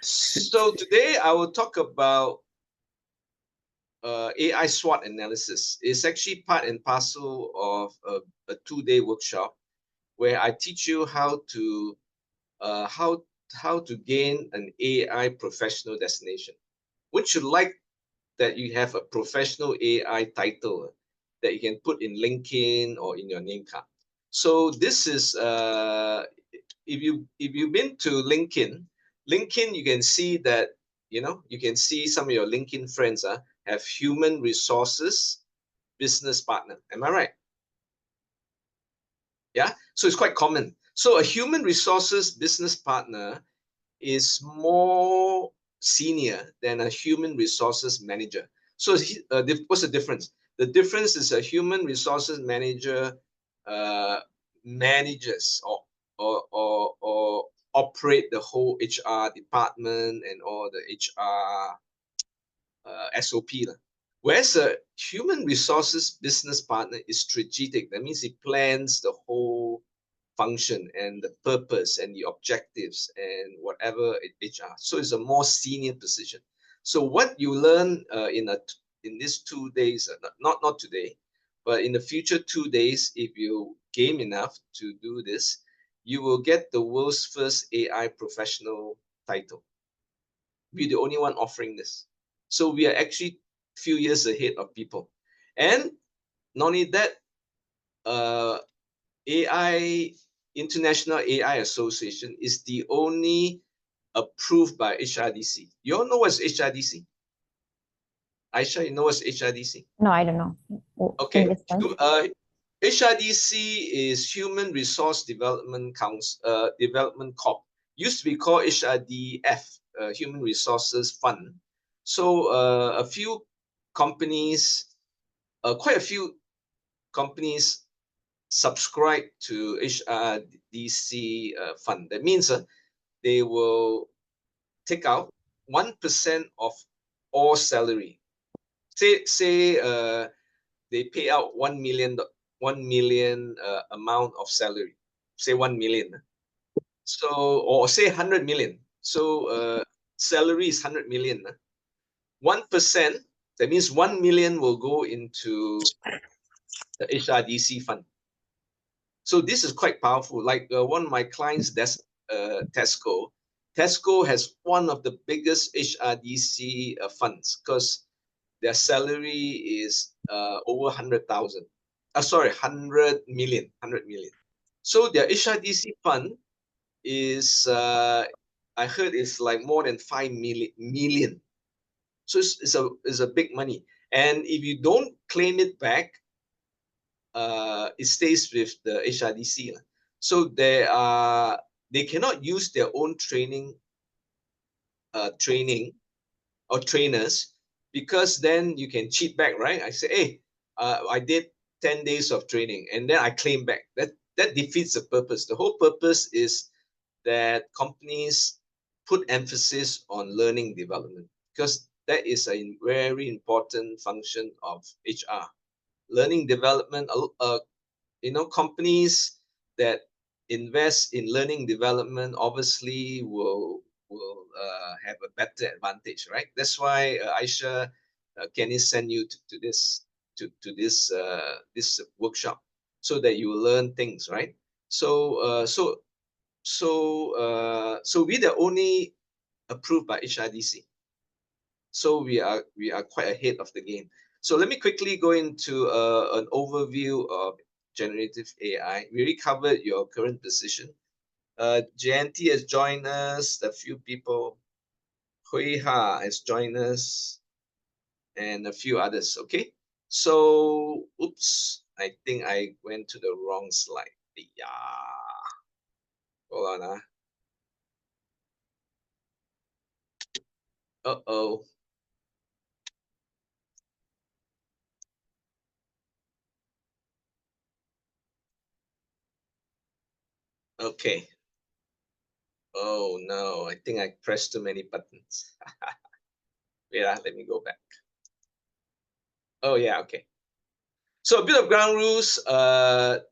So today I will talk about AI SWOT analysis. It's actually part and parcel of a 2-day workshop where I teach you how to gain an AI professional designation. Wouldn't you like that you have a professional AI title that you can put in LinkedIn or in your name card? So this is if you've been to LinkedIn, you can see that you can see some of your LinkedIn friends have human resources business partner. Am I right? Yeah. So it's quite common. So a human resources business partner is more senior than a human resources manager. So what's the difference? The difference is a human resources manager manages or operate the whole HR department and all the HR SOP. Whereas a human resources business partner is strategic. That means he plans the whole function and the purpose and the objectives and whatever HR. So it's a more senior position. So what you learn in these 2 days, not today, but in the future 2 days, if you game enough to do this, you will get the world's first AI professional title. We're the only one offering this. So we are actually a few years ahead of people. And not only that, AI International AI Association is the only approved by HRDC. You all know what's HRDC? Aisha, you know what's HRDC? No, I don't know. Okay. HRDC is Human Resource Development Council, Development Corp. Used to be called HRDF, Human Resources Fund. So a few companies, quite a few companies subscribe to HRDC fund. That means they will take out 1% of all salary. Say they pay out 1 million amount of salary. Say 1 million. So or say 100 million. So salary is 100 million. 1%, that means 1 million will go into the HRDC fund. So this is quite powerful. Like one of my clients, Tesco. Tesco has one of the biggest HRDC funds because their salary is over 100,000. Sorry, 100 million. 100 million. So their HRDC fund is, I heard, it's like more than 5 million. So it's a big money. And if you don't claim it back, it stays with the HRDC. So they cannot use their own training or trainers, because then you can cheat back, right? I say, hey, I did 10 days of training and then I claim back. That defeats the purpose. The whole purpose is that companies put emphasis on learning development, because that is a very important function of HR. Learning development, companies that invest in learning development obviously will have a better advantage, right? That's why Aisha, can you send you to this this workshop so that you learn things, right? So we're the only approved by HRDC. So we are quite ahead of the game. So let me quickly go into an overview of generative AI. We already covered your current position. JNT has joined us, a few people. Hui Ha has joined us, and a few others. Okay. So, oops, I think I went to the wrong slide. Yeah. Hold on. Uh-oh. Okay. Oh no, I think I pressed too many buttons. Wait, let me go back. Oh yeah, okay. So a bit of ground rules,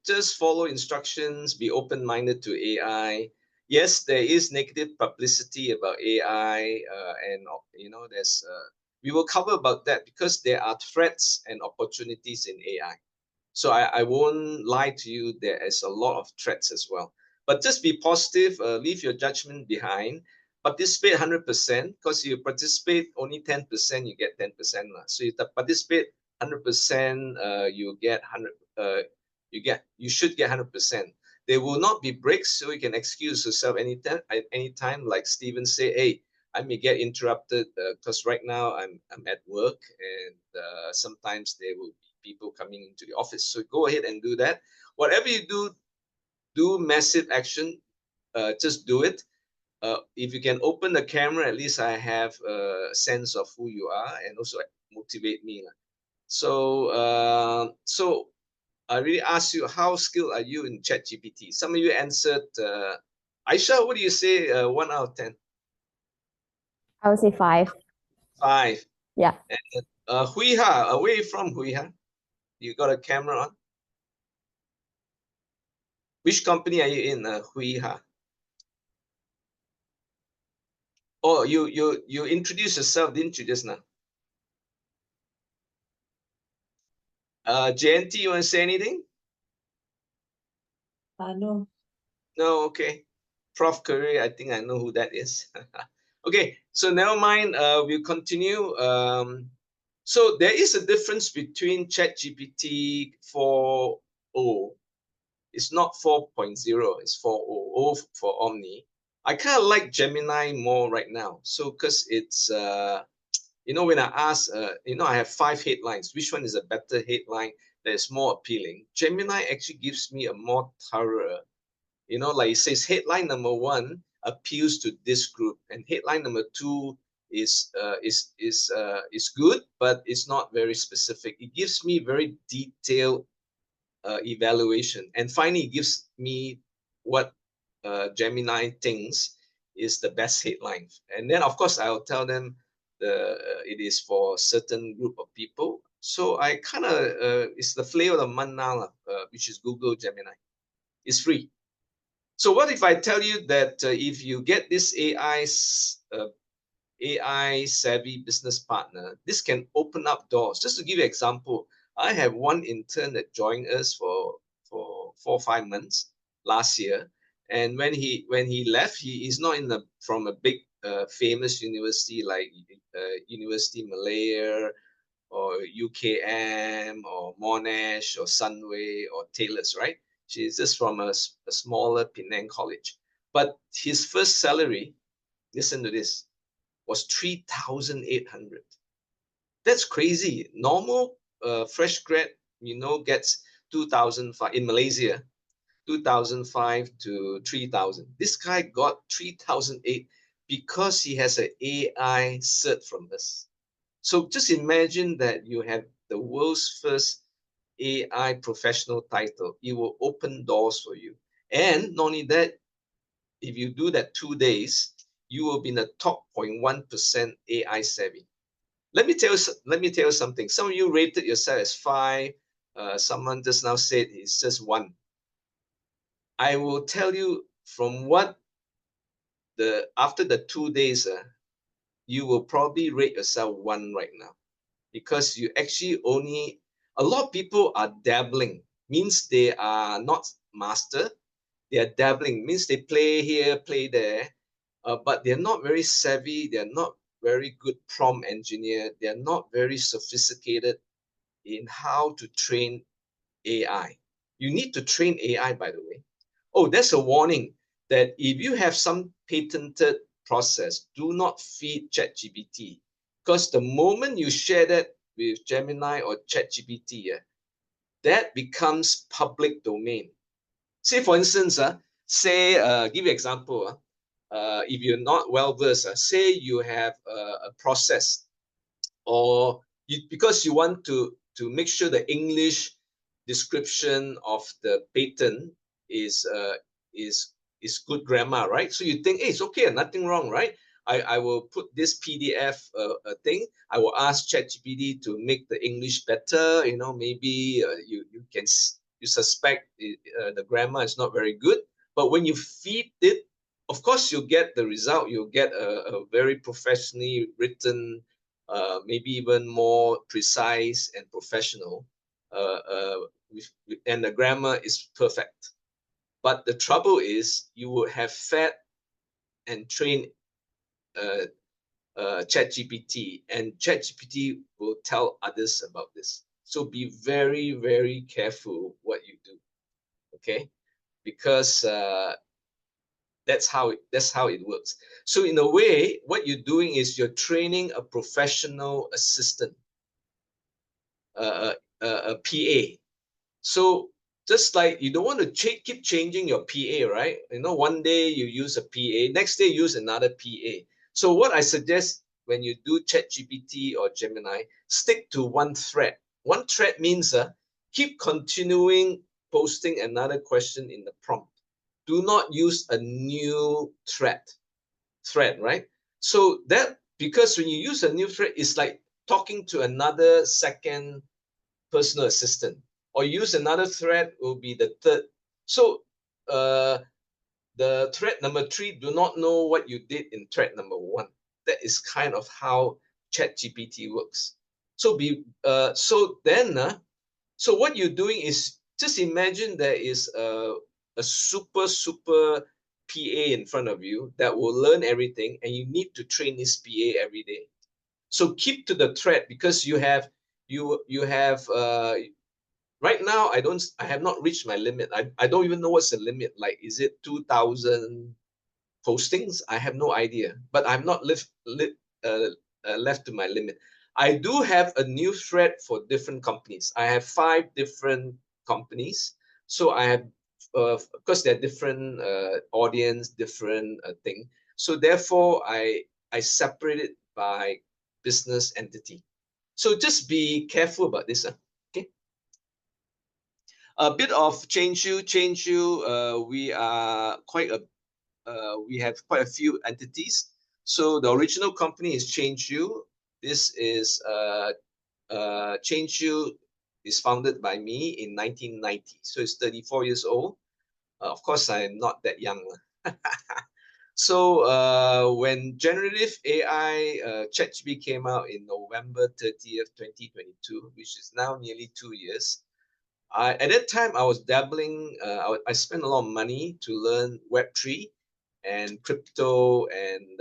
just follow instructions, be open-minded to AI. yes, there is negative publicity about AI, and there's we will cover about that because there are threats and opportunities in AI. So I won't lie to you, there is a lot of threats as well. But just be positive, leave your judgment behind, participate 100%, because you participate only 10%, you get 10%. So you participate 100%, you get 100, you should get 100%. There will not be breaks, so you can excuse yourself anytime. Like Steven say, hey, I may get interrupted because right now I'm at work, and sometimes there will be people coming into the office. So go ahead and do that. Whatever you do massive action, just do it. If you can open the camera, at least I have a sense of who you are, and also motivate me. So I really ask you, how skilled are you in ChatGPT? Some of you answered. Aisha, what do you say? 1 out of 10. I would say 5. 5. Yeah. And Hui Ha, away from Hui Ha, you got a camera on? Which company are you in, Hui Ha? Oh, you introduced yourself, didn't you, just now? JNT, you want to say anything? No. No, okay. Prof. Curry, I think I know who that is. Okay, so never mind. We'll continue. So there is a difference between ChatGPT 4.0. It's not 4.0, it's 4.0 for Omni. I kind of like Gemini more right now. So because it's when I ask, I have 5 headlines. Which one is a better headline that is more appealing? Gemini actually gives me a more thorough, like it says, headline number 1 appeals to this group, and headline number 2 is good, but it's not very specific. It gives me very detailed evaluation, and finally it gives me what Gemini thinks is the best headline. And then of course I'll tell them it is for a certain group of people. So I kind of it's the flavor of the month now, which is Google Gemini. It's free. So what if I tell you that if you get this AI savvy business partner, this can open up doors. Just to give you an example, I have one intern that joined us for 4 or 5 months last year, and when he left, he is not from a big famous university like University Malaya or UKM or Monash or Sunway or Taylor's, right? She's just from a smaller Penang college. But his first salary, listen to this, was 3,800. That's crazy. Normal fresh grad, gets 2,005 in Malaysia, 2,005 to 3,000. This guy got 3,008 because he has an AI cert from us. So just imagine that you have the world's first AI professional title. It will open doors for you. And not only that, if you do that 2 days, you will be in the top 0.1% AI savvy. Let me tell you something. Some of you rated yourself as 5. Someone just now said it's just 1. I will tell you from what after the 2 days, you will probably rate yourself 1 right now, because you actually a lot of people are dabbling, means they are not master. They are dabbling, means they play here, play there, but they're not very savvy. They're not very good prompt engineer. They're not very sophisticated in how to train AI. You need to train AI, by the way. Oh, that's a warning that if you have some patented process, do not feed ChatGPT, because the moment you share that with Gemini or ChatGPT, that becomes public domain. Say, for instance, give you an example. If you're not well versed, say you have a process, or because you want to make sure the English description of the patent is good grammar, right? So you think, hey, it's okay, nothing wrong, right? I will put this PDF thing. I will ask ChatGPT to make the English better. Maybe you suspect the grammar is not very good, but when you feed it Of course, you'll get the result. You'll get a very professionally written, maybe even more precise and professional, and the grammar is perfect. But the trouble is you will have fed and trained ChatGPT, and ChatGPT will tell others about this. So be very, very careful what you do, okay? Because that's how it works. So in a way, what you're doing is you're training a professional assistant, a PA. So just like you don't want to keep changing your PA, right? You know, one day you use a PA, next day use another PA. So what I suggest when you do ChatGPT or Gemini, stick to one thread. One thread means keep continuing posting another question in the prompt. Do not use a new thread, right? So that, because when you use a new thread, it's like talking to another second personal assistant, or use another thread will be the third. So the thread number 3 do not know what you did in thread number 1. That is kind of how ChatGPT works. So so what you're doing is, just imagine there is a super PA in front of you that will learn everything, and you need to train this PA every day. So keep to the thread, because you have right now I have not reached my limit. I don't even know what's the limit. Like, is it 2,000 postings? I have no idea, but I'm not left to my limit. I do have a new thread for different companies. I have 5 different companies. So I have, because they're different audience, different thing. So therefore, I separate it by business entity. So just be careful about this. Okay. A bit of Changju. We are we have quite a few entities. So the original company is Changju. This is Changju is founded by me in 1990. So it's 34 years old. Of course, I'm not that young. So when generative AI ChatGPT came out in November 30th, 2022, which is now nearly 2 years, at that time I was dabbling. I spent a lot of money to learn Web3 and crypto, and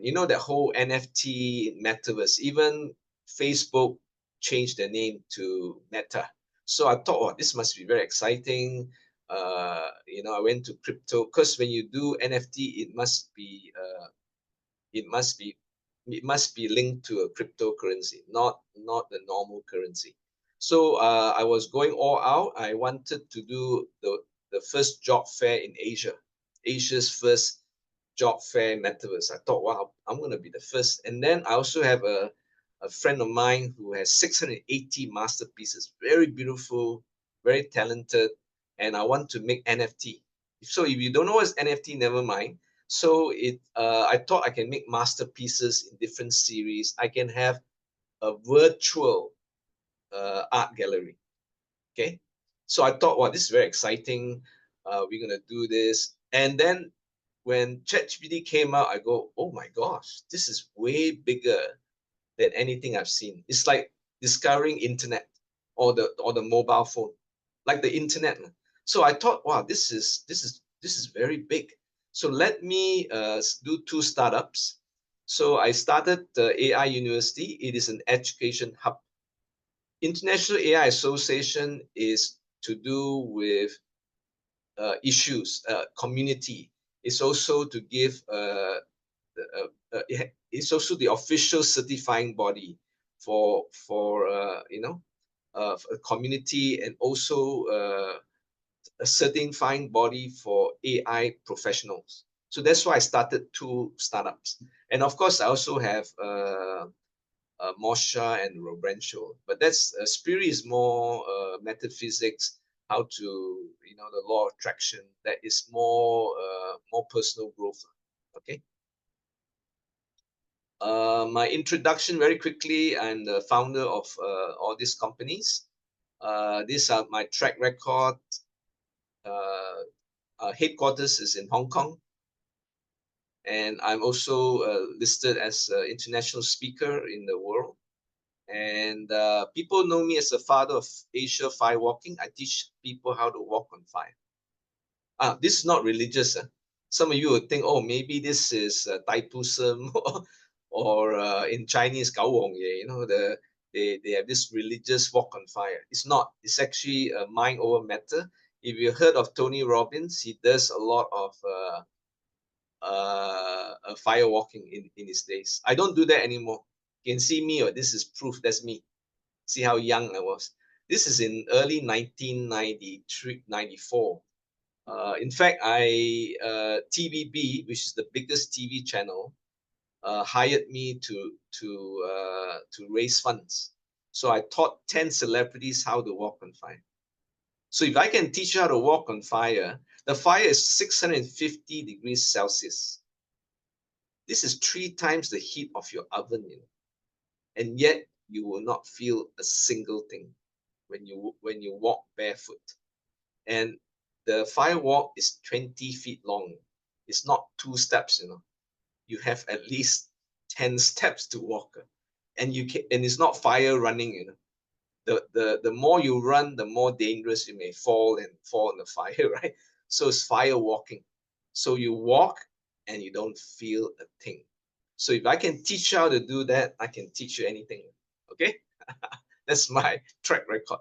you know, that whole NFT metaverse. Even Facebook changed their name to Meta. So I thought, oh, this must be very exciting. You know, I went to crypto, because when you do NFT, it must be linked to a cryptocurrency, not the normal currency. So I was going all out. I wanted to do the first job fair in Asia's first job fair metaverse. I thought, wow, I'm going to be the first. And then I also have a friend of mine who has 680 masterpieces, very beautiful, very talented, and I want to make NFT. So if you don't know what's NFT, never mind. So I thought I can make masterpieces in different series. I can have a virtual art gallery. Okay. So I thought, wow, this is very exciting. We're going to do this. And then when ChatGPT came out, I go, oh my gosh, this is way bigger than anything I've seen. It's like discovering internet, or the mobile phone, like the internet. So I thought, wow, this is very big. So let me do 2 startups. So I started the AI University. It is an education hub. International AI Association is to do with issues, community. It's also to give it's also the official certifying body for you know, a community, and also a certifying body for AI professionals. So that's why I started 2 startups. And of course, I also have Mosha and Robren Bio. But that's Spirit is more metaphysics, how to, you know, the law of attraction. That is more personal growth. Okay. My introduction very quickly. I'm the founder of all these companies. These are my track record. headquarters is in Hong Kong. And I'm also listed as an international speaker in the world. And people know me as the father of Asia fire walking. I teach people how to walk on fire. This is not religious. Some of you would think, oh, maybe this is Taipusam or in Chinese, Gao Wong Ye, you know, they have this religious walk on fire. It's not. It's actually a mind over matter. If you heard of Tony Robbins, he does a lot of fire walking in his days. I don't do that anymore. You can see me, or this is proof that's me. See how young I was. This is in early 1993, 94. In fact, TVB, which is the biggest TV channel, hired me to raise funds. So I taught 10 celebrities how to walk on fire. So if I can teach you how to walk on fire, the fire is 650 degrees Celsius. This is 3 times the heat of your oven, you know, and yet you will not feel a single thing when you walk barefoot. And the fire walk is 20 feet long. It's not 2 steps, you know. You have at least 10 steps to walk, and it's not fire running, you know. The more you run, the more dangerous you may fall in the fire, right? So it's fire walking. So you walk and you don't feel a thing. So if I can teach you how to do that, I can teach you anything. Okay? That's my track record.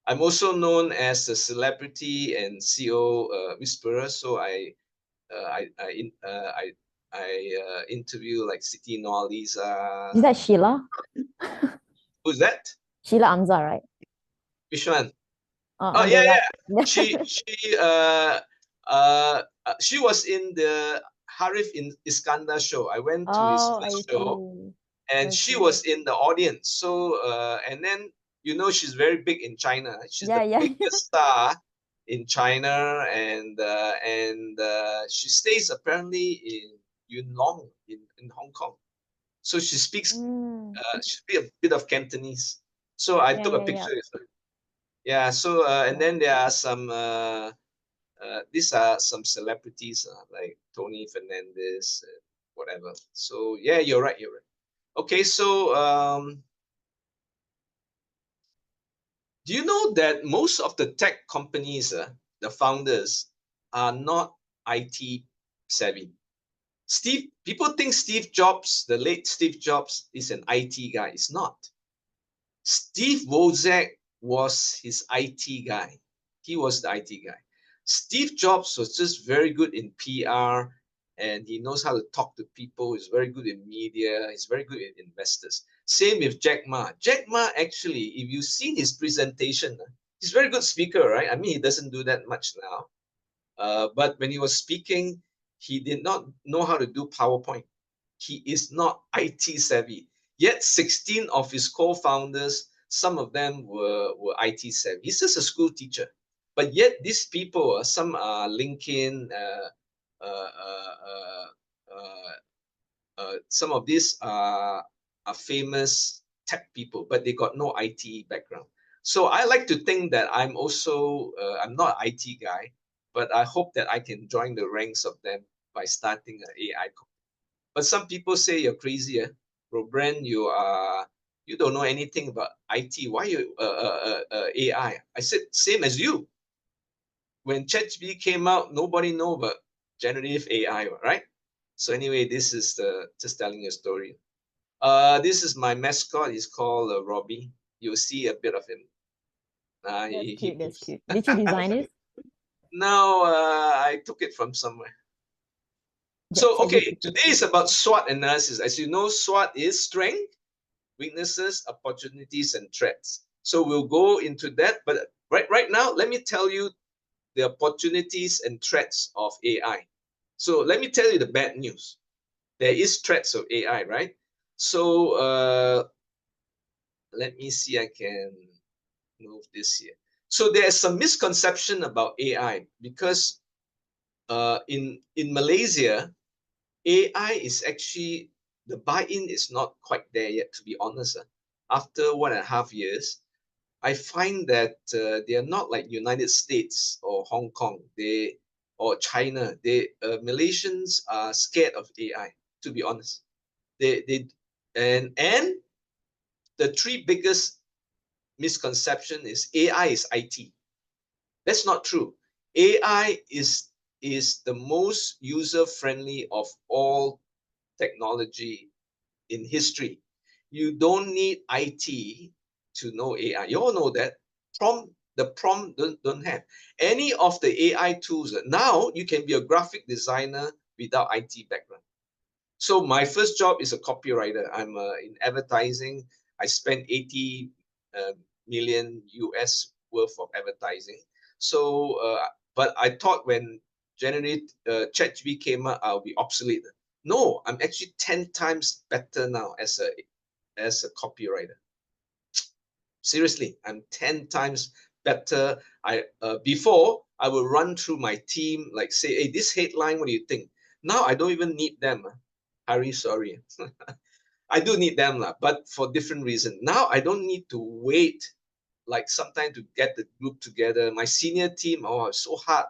I'm also known as a celebrity and CEO whisperer. So I interview like Siti Nurhaliza. Is that Sheila? Who's that? Sheila Amza, right? Which one? Oh yeah. She was in the Harif Iskandar show. I went to his show, and she was in the audience. So and then you know she's very big in China. She's the biggest star in China, and she stays apparently in Yuen Long in Hong Kong. So she speaks a bit of Cantonese. So I took a picture with her. Yeah, so and then there are some these are some celebrities like Tony Fernandez, whatever. So yeah, you're right. Okay, so do you know that most of the tech companies, the founders, are not IT savvy? People think Steve Jobs, the late Steve Jobs, is an IT guy. It's not. Steve Wozniak was his IT guy. He was the IT guy. Steve Jobs was just very good in PR, and he knows how to talk to people. He's very good in media. He's very good in investors. Same with Jack Ma. Jack Ma, actually, if you've seen his presentation, he's a very good speaker, right? I mean, he doesn't do that much now. But when he was speaking, he did not know how to do PowerPoint. He is not IT savvy. Yet 16 of his co-founders, some of them were IT savvy. He's just a school teacher. But yet these people, some are LinkedIn, some of these are famous tech people, but they got no IT background. So I like to think that I'm also, I'm not an IT guy, but I hope that I can join the ranks of them by starting an AI company. But some people say you're crazy, Robren, you don't know anything about IT. Why you AI? I said same as you. When ChatGPT came out, nobody know about generative AI, right? So anyway, this is just telling a story. This is my mascot. He's called Robbie. You'll see a bit of him. That's cute. That's cute. Did you design it? No, I took it from somewhere. So, okay, today is about SWOT analysis. As you know, SWOT is strength, weaknesses, opportunities, and threats. So we'll go into that. But right now, let me tell you the opportunities and threats of AI. So let me tell you the bad news. There is threats of AI, right? So let me see, I can move this here. So there's some misconception about AI because in Malaysia, AI is actually, the buy-in is not quite there yet, to be honest. After 1.5 years, I find that they are not like United States or Hong Kong, or China. Malaysians are scared of AI, to be honest. And the three biggest misconception is AI is IT. That's not true. AI is the most user-friendly of all technology in history. You don't need IT to know AI. You all know that. The prompt don't have. Any of the AI tools, now you can be a graphic designer without IT background. So my first job is a copywriter. I'm in advertising. I spent 80 million US worth of advertising. So, but I thought when ChatGPT came out, I'll be obsolete. No, I'm actually 10 times better now as a copywriter. Seriously, I'm 10 times better. Before I will run through my team, like say, hey, this headline, what do you think? Now I don't even need them. Harry, sorry. I do need them, but for different reason. Now I don't need to wait like sometimes to get the group together. My senior team, oh, it's so hard.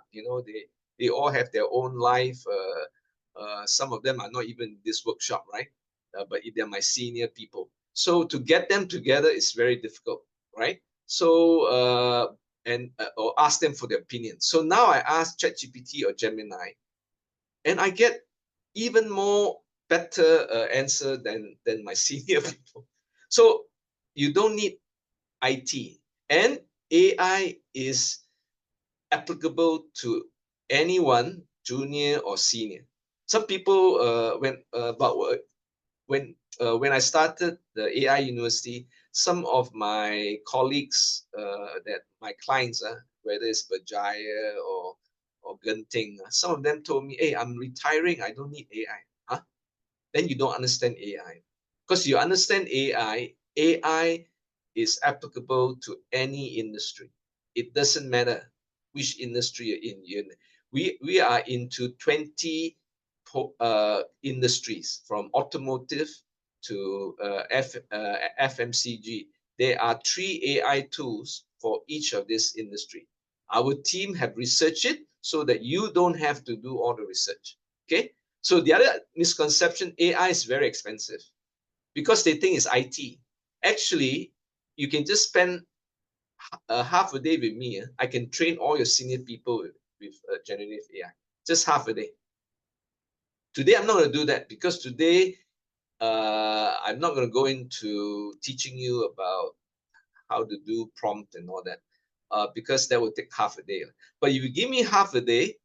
They all have their own life. Some of them are not even in this workshop, right? But they're my senior people. So to get them together is very difficult, right? So or ask them for their opinion. So now I ask ChatGPT or Gemini, and I get even more better answer than my senior people. So you don't need IT, and AI is applicable to anyone, junior or senior. Some people when I started the AI university, some of my colleagues, that my clients, whether it's Berjaya or Genting, some of them told me, "Hey, I'm retiring. I don't need AI." Huh? Then you don't understand AI, because you understand AI. AI is applicable to any industry. It doesn't matter which industry you're in. We are into 20 industries, from automotive to FMCG. There are 3 AI tools for each of this industry. Our team have researched it so that you don't have to do all the research. Okay. So the other misconception, AI is very expensive because they think it's IT. Actually, you can just spend half a day with me. I can train all your senior people with generative AI. Just half a day. Today, I'm not going to do that because today, I'm not going to go into teaching you about how to do prompt and all that, because that will take half a day. But if you give me half a day,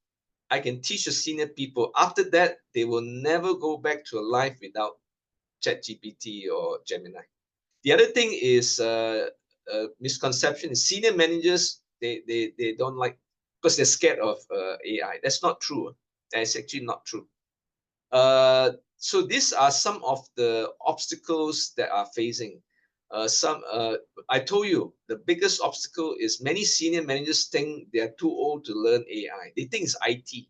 I can teach the senior people. After that, they will never go back to a life without ChatGPT or Gemini. The other thing is misconception is senior managers, they don't like, because they're scared of AI. That's not true. That's actually not true. So these are some of the obstacles that are facing. I told you the biggest obstacle is many senior managers think they're too old to learn AI. They think it's IT,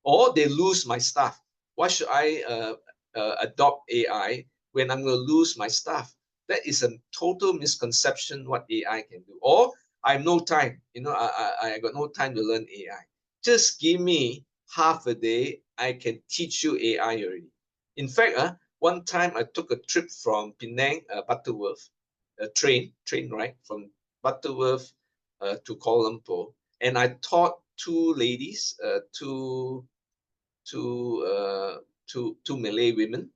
or they lose my staff. Why should I adopt AI when I'm going to lose my staff? That is a total misconception what AI can do. Or I have no time. I got no time to learn AI. Just give me half a day. I can teach you AI already. In fact, one time I took a trip from Penang, Butterworth, a train ride from Butterworth to Kuala Lumpur, and I taught two ladies, two Malay women.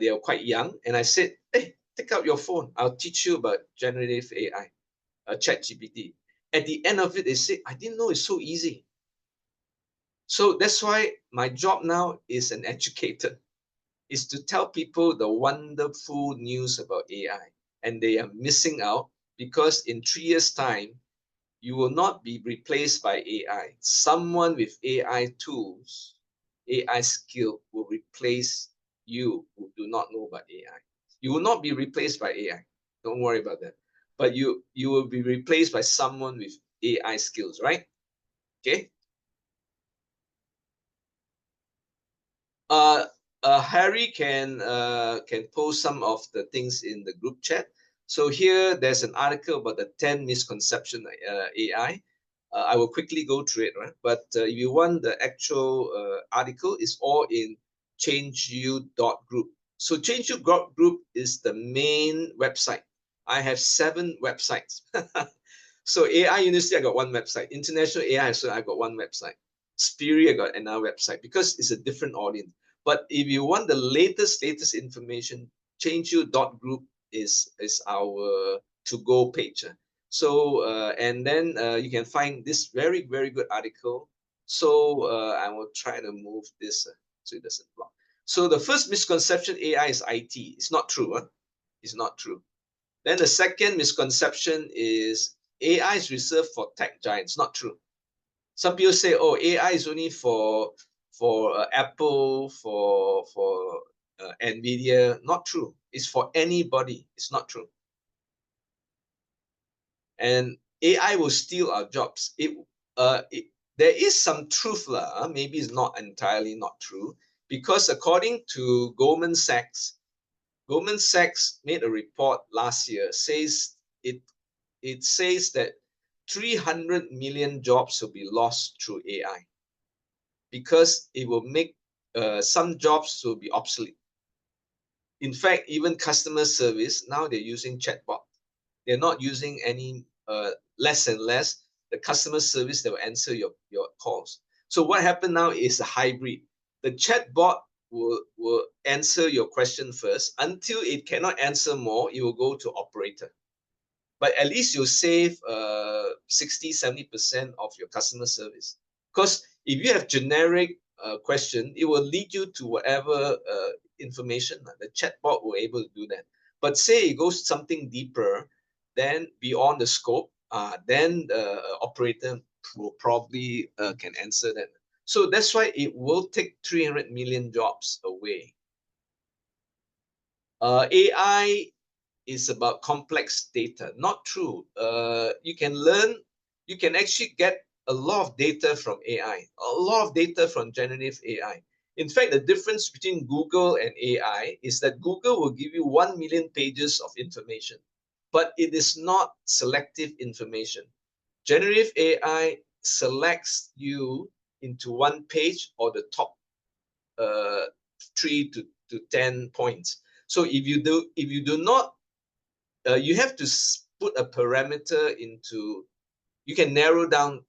They are quite young, and I said, "Hey, take out your phone. I'll teach you about generative AI, ChatGPT." At the end of it, they say, "I didn't know it's so easy." So that's why my job now is an educator, is to tell people the wonderful news about AI, and they are missing out because in 3 years' time, you will not be replaced by AI. Someone with AI tools, AI skill will replace you who do not know about AI. You will not be replaced by AI. Don't worry about that. But you will be replaced by someone with AI skills, right? Okay. Harry can post some of the things in the group chat. So here there's an article about the 10 misconceptions AI. I will quickly go through it, right? But if you want the actual article, it's all in changeyou.group. So changeyou.group is the main website. I have 7 websites. So AI University, I got 1 website. International AI, so I got 1 website. Spiri, I got another website because it's a different audience. But if you want the latest information, changeyou.group is our to-go page. So and then you can find this very good article. So I will try to move this so it doesn't block. So the first misconception, AI is IT. It's not true. It's not true. Then the second misconception is AI is reserved for tech giants. Not true. Some people say, oh, AI is only for Apple, for Nvidia. Not true. It's for anybody. It's not true. And AI will steal our jobs. There is some truth lah. Maybe it's not entirely not true, because according to Goldman Sachs made a report last year, says it says that 300 million jobs will be lost through AI, because it will make some jobs will be obsolete. In fact, even customer service, now they're using chatbot. They're not using any less and less the customer service that will answer your calls. So what happened now is a hybrid. The chatbot will answer your question first. Until it cannot answer more, it will go to operator. But at least you'll save 60-70% of your customer service. Because if you have generic question, it will lead you to whatever information. The chatbot will able to do that. But say it goes something deeper, then beyond the scope, then the operator will probably can answer that. So that's why it will take 300 million jobs away. AI is about complex data. Not true. You can actually get a lot of data from AI, a lot of data from generative AI. In fact, the difference between Google and AI is that Google will give you 1 million pages of information, but it is not selective information. Generative AI selects you into 1 page or the top 3 to 10 points. So if you do not, you have to put a parameter into, you can narrow down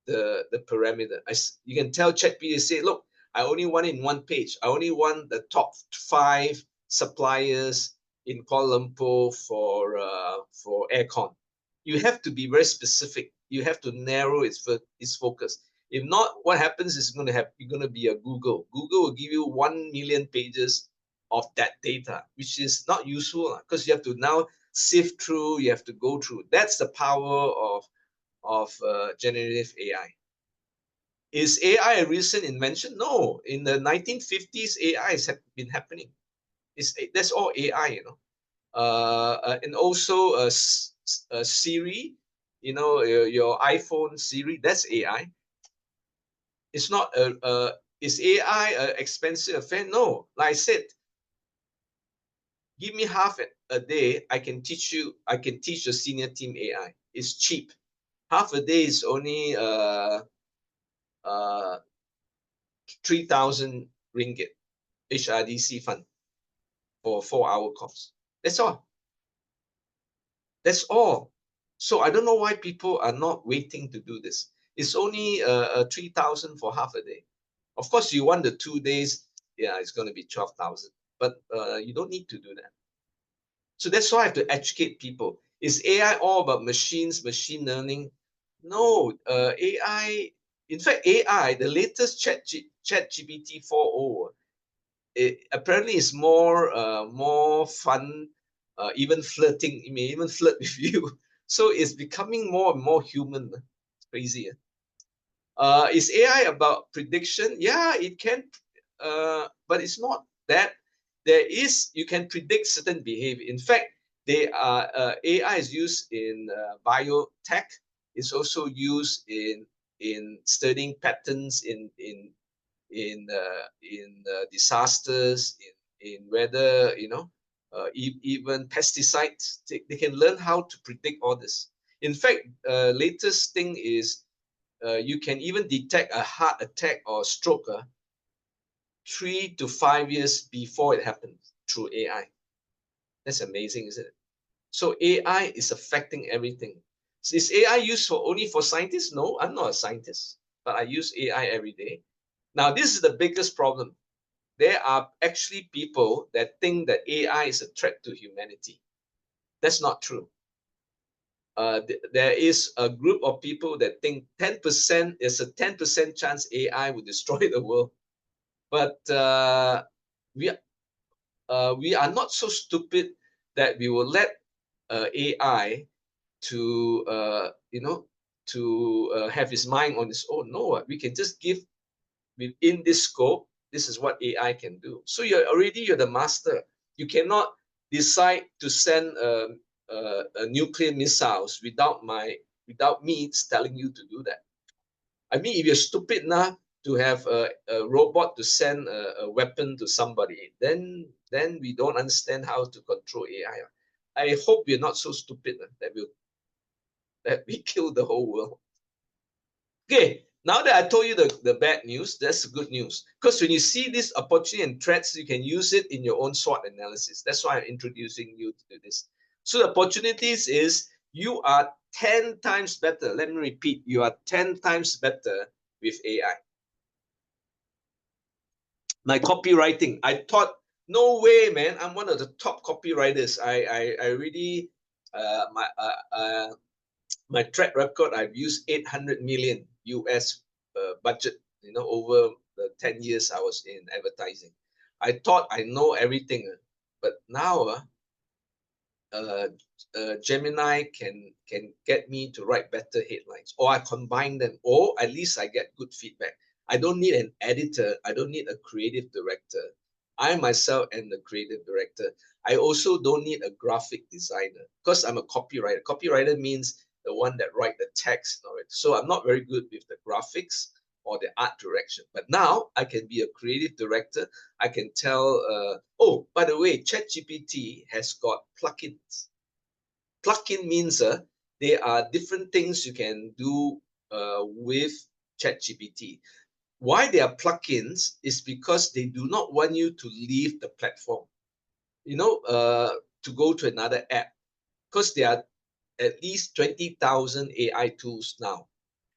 the parameter. You can tell ChatGPT, say, look, I only want in 1 page. I only want the top 5 suppliers in Kuala Lumpur for aircon. You have to be very specific. You have to narrow its focus. If not, what happens is you're going to be a Google. Google will give you 1 million pages of that data, which is not useful because you have to now sift through. You have to go through. That's the power of generative AI. Is AI a recent invention? No. In the 1950s, AI has been happening. That's all AI, you know. And also Siri, you know, your iPhone Siri, that's AI. It's not is AI an expensive affair? No. Like I said, give me half a day, I can teach the senior team AI. It's cheap. Half a day is only 3,000 ringgit HRDC fund for 4-hour course. That's all. That's all. So I don't know why people are not waiting to do this. It's only 3,000 for half a day. Of course, you want the 2 days, yeah, it's going to be 12,000. But you don't need to do that. So that's why I have to educate people. Is AI all about machines, machine learning? No, AI, in fact, AI, the latest ChatGPT 4.0, it apparently is more fun, even flirting. It may even flirt with you. So it's becoming more and more human. It's crazy. Is AI about prediction? Yeah, it can, but it's not that. You can predict certain behavior. In fact, AI is used in biotech. It's also used in studying patterns in disasters, in weather, you know, even pesticides. They can learn how to predict all this. In fact, latest thing is you can even detect a heart attack or stroke 3 to 5 years before it happens through AI. That's amazing, isn't it? So AI is affecting everything. Is AI used only for scientists? No, I'm not a scientist, but I use AI every day. Now, this is the biggest problem. There are actually people that think that AI is a threat to humanity. That's not true. There is a group of people that think 10% is a 10% chance AI will destroy the world. But we are not so stupid that we will let AI to have his mind on its own. No, we can just give within this scope. This is what AI can do. So you're the master. You cannot decide to send nuclear missiles without me telling you to do that. I mean, if you're stupid enough to have a robot to send a weapon to somebody, then we don't understand how to control AI. I hope we're not so stupid that we kill the whole world. Okay, now that I told you the bad news, that's the good news. Because when you see this opportunity and threats, you can use it in your own SWOT analysis. That's why I'm introducing you to this. So the opportunities is you are 10 times better. Let me repeat, you are 10 times better with AI. My copywriting, I thought, no way, man. I'm one of the top copywriters. I really, my track record, I've used 800 million US budget, over the 10 years I was in advertising. I thought I know everything, but now Gemini can get me to write better headlines, or I combine them, or at least I get good feedback. I don't need an editor. I don't need a creative director. I myself am the creative director. I also don't need a graphic designer because I'm a copywriter. Copywriter means the one that write the text. So I'm not very good with the graphics or the art direction. But now I can be a creative director. I can tell, oh, by the way, ChatGPT has got plugins. Plugin means there are different things you can do with ChatGPT. Why they are plugins is because they do not want you to leave the platform, to go to another app, because there are at least 20,000 AI tools now.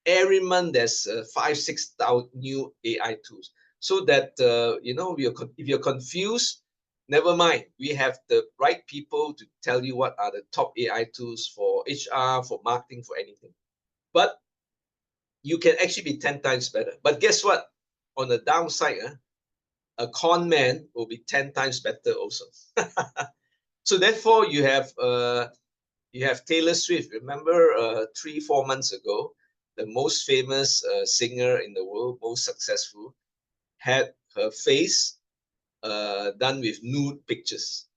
Every month there's 5,000-6,000 new AI tools. So that if you're confused, never mind. We have the right people to tell you what are the top AI tools for HR, for marketing, for anything. But you can actually be 10 times better. But guess what? On the downside, a con man will be 10 times better also. So therefore, you have Taylor Swift. Remember 3-4 months ago, the most famous singer in the world, most successful, had her face done with nude pictures,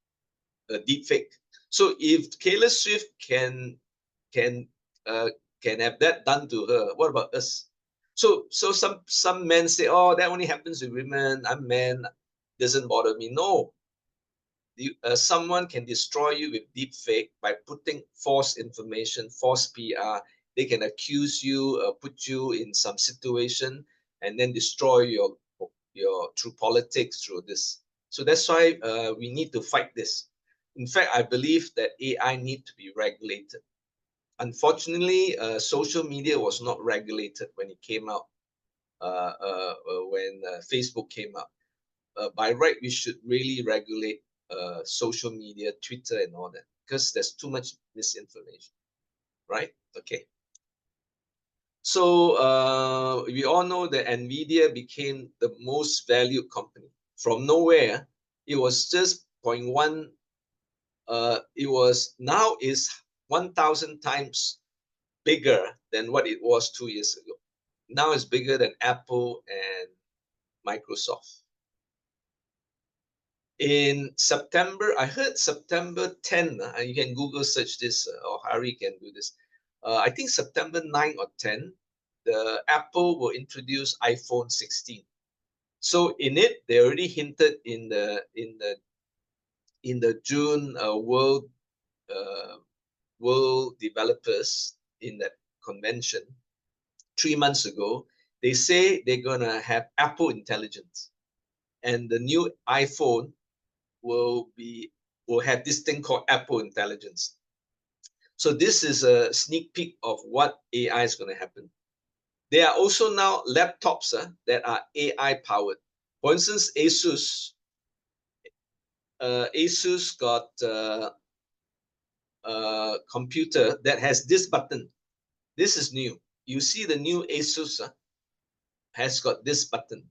a deep fake. So if Taylor Swift can have that done to her, what about us? So some men say, oh, that only happens with women. I'm man, doesn't bother me. No, someone can destroy you with deep fake by putting false information, false PR. They can accuse you, put you in some situation, and then destroy your through politics, through this. So that's why we need to fight this. In fact, I believe that AI need to be regulated. Unfortunately, social media was not regulated when it came out, when Facebook came out. By right, we should really regulate social media, Twitter, and all that, because there's too much misinformation, right? Okay. So we all know that NVIDIA became the most valued company from nowhere. It was just 0.1. It was now is 1,000 times bigger than what it was 2 years ago. Now it's bigger than Apple and Microsoft. In September, I heard September 10, you can Google search this, or Harry can do this. I think September 9 or 10, the Apple will introduce iPhone 16. So in it, they already hinted in the in the June World Developers in that convention 3 months ago, they say they're gonna have Apple Intelligence, and the new iPhone will have this thing called Apple Intelligence. So this is a sneak peek of what AI is going to happen. There are also now laptops that are AI powered. For instance, Asus got a computer that has this button. This is new. You see the new Asus has got this button.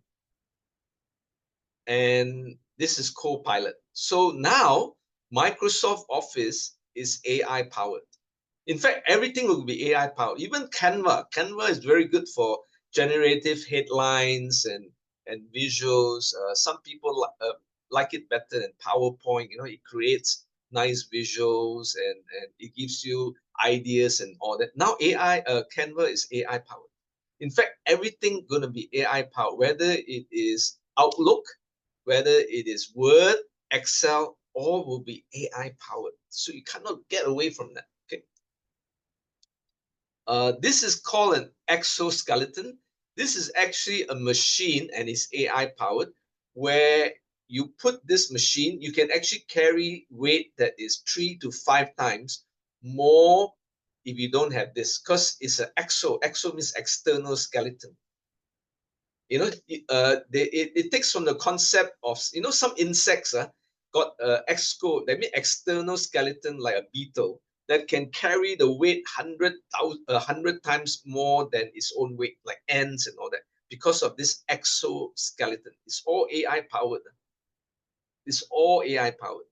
And this is Copilot. So now Microsoft Office is AI powered. In fact, everything will be AI powered. Even Canva. Canva is very good for generative headlines and visuals. Some people like it better than PowerPoint. You know, it creates nice visuals and it gives you ideas and all that. Now Canva is AI powered. In fact, everything going to be AI powered, whether it is Outlook, whether it is Word, Excel, all will be AI powered. So you cannot get away from that. Okay. This is called an exoskeleton. This is actually a machine and it's AI powered, where you put this machine, you can actually carry weight that is 3 to 5 times more if you don't have this, because it's an exo. Exo means external skeleton. You know, it takes from the concept of, you know, some insects got exo, that means external skeleton, like a beetle, that can carry the weight 100 times more than its own weight, like ants and all that, because of this exoskeleton. It's all AI powered. It's all AI powered.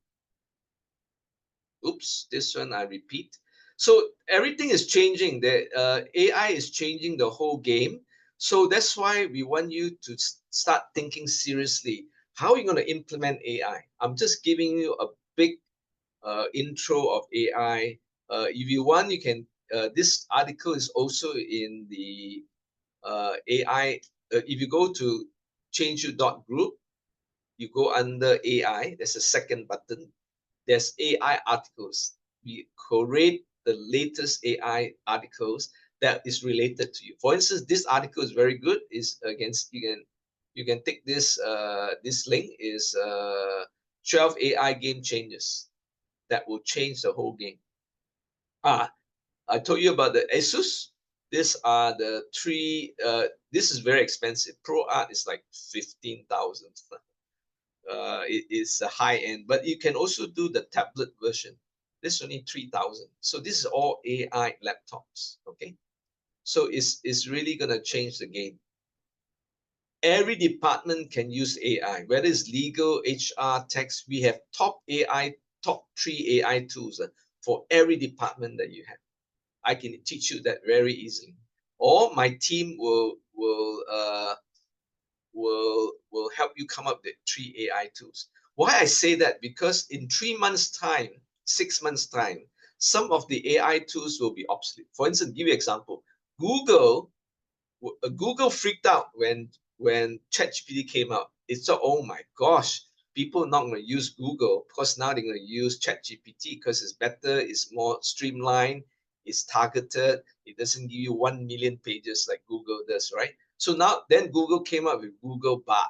Oops, this one I repeat. So everything is changing. The AI is changing the whole game. So that's why we want you to start thinking seriously. How are you going to implement AI? I'm just giving you a big intro of AI. If you want, you can. This article is also in the AI. If you go to changeyou.group, you go under AI. There's a second button. There's AI articles. We curate the latest AI articles that is related to you. For instance, this article is very good. Is against you can take this this link is 12 AI game changers that will change the whole game. I told you about the Asus. These are the three. This is very expensive. Pro Art is like 15,000. It is a high end, but you can also do the tablet version. This is only 3,000. So this is all AI laptops. Okay, so it's really gonna change the game. Every department can use AI, whether it's legal, HR, tax. We have top 3 AI tools for every department that you have. I can teach you that very easily. Or my team will help you come up with 3 AI tools. Why I say that? Because in 3 months' time, 6 months' time, some of the AI tools will be obsolete. For instance, give you an example. Google freaked out when ChatGPT came out. It thought, oh my gosh, people are not going to use Google because now they're going to use ChatGPT because it's better, it's more streamlined, it's targeted, it doesn't give you 1 million pages like Google does, right? So now, then Google came up with Google Bard.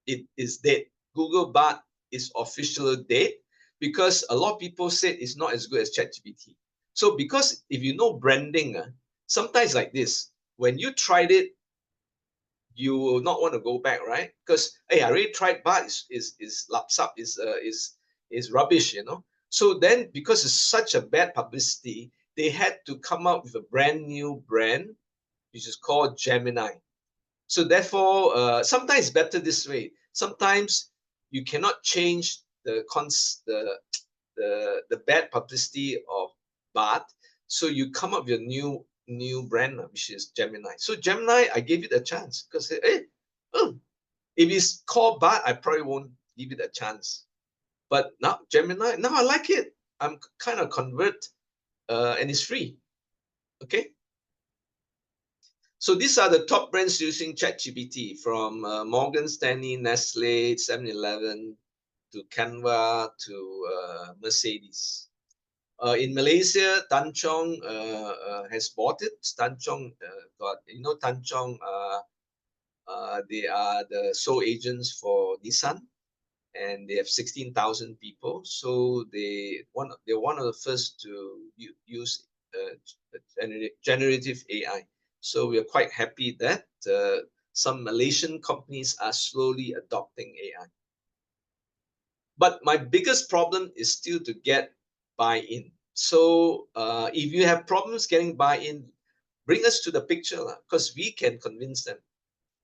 It is dead. Google Bard is officially dead because a lot of people said it's not as good as ChatGPT. So because if you know branding, sometimes like this, when you tried it, you will not want to go back, right? Because hey, I already tried Bard, is lapsap, is rubbish, you know. So then, because it's such a bad publicity, they had to come up with a brand new brand, which is called Gemini. So therefore, sometimes it's better this way. Sometimes you cannot change the bad publicity of Bard. So you come up with a new brand, which is Gemini. So Gemini, I gave it a chance because hey, if it's called Bard, I probably won't give it a chance. But now Gemini, now I like it. I'm kind of convert, and it's free. Okay. So these are the top brands using ChatGPT, from Morgan Stanley, Nestle, 7-Eleven, to Canva to Mercedes. In Malaysia, Tan Chong has bought it. Tan Chong got, you know, Tan Chong, they are the sole agents for Nissan, and they have 16,000 people. So they're one of the first to use generative AI. So we are quite happy that some Malaysian companies are slowly adopting AI. But my biggest problem is still to get buy-in. So if you have problems getting buy-in, bring us to the picture, because we can convince them.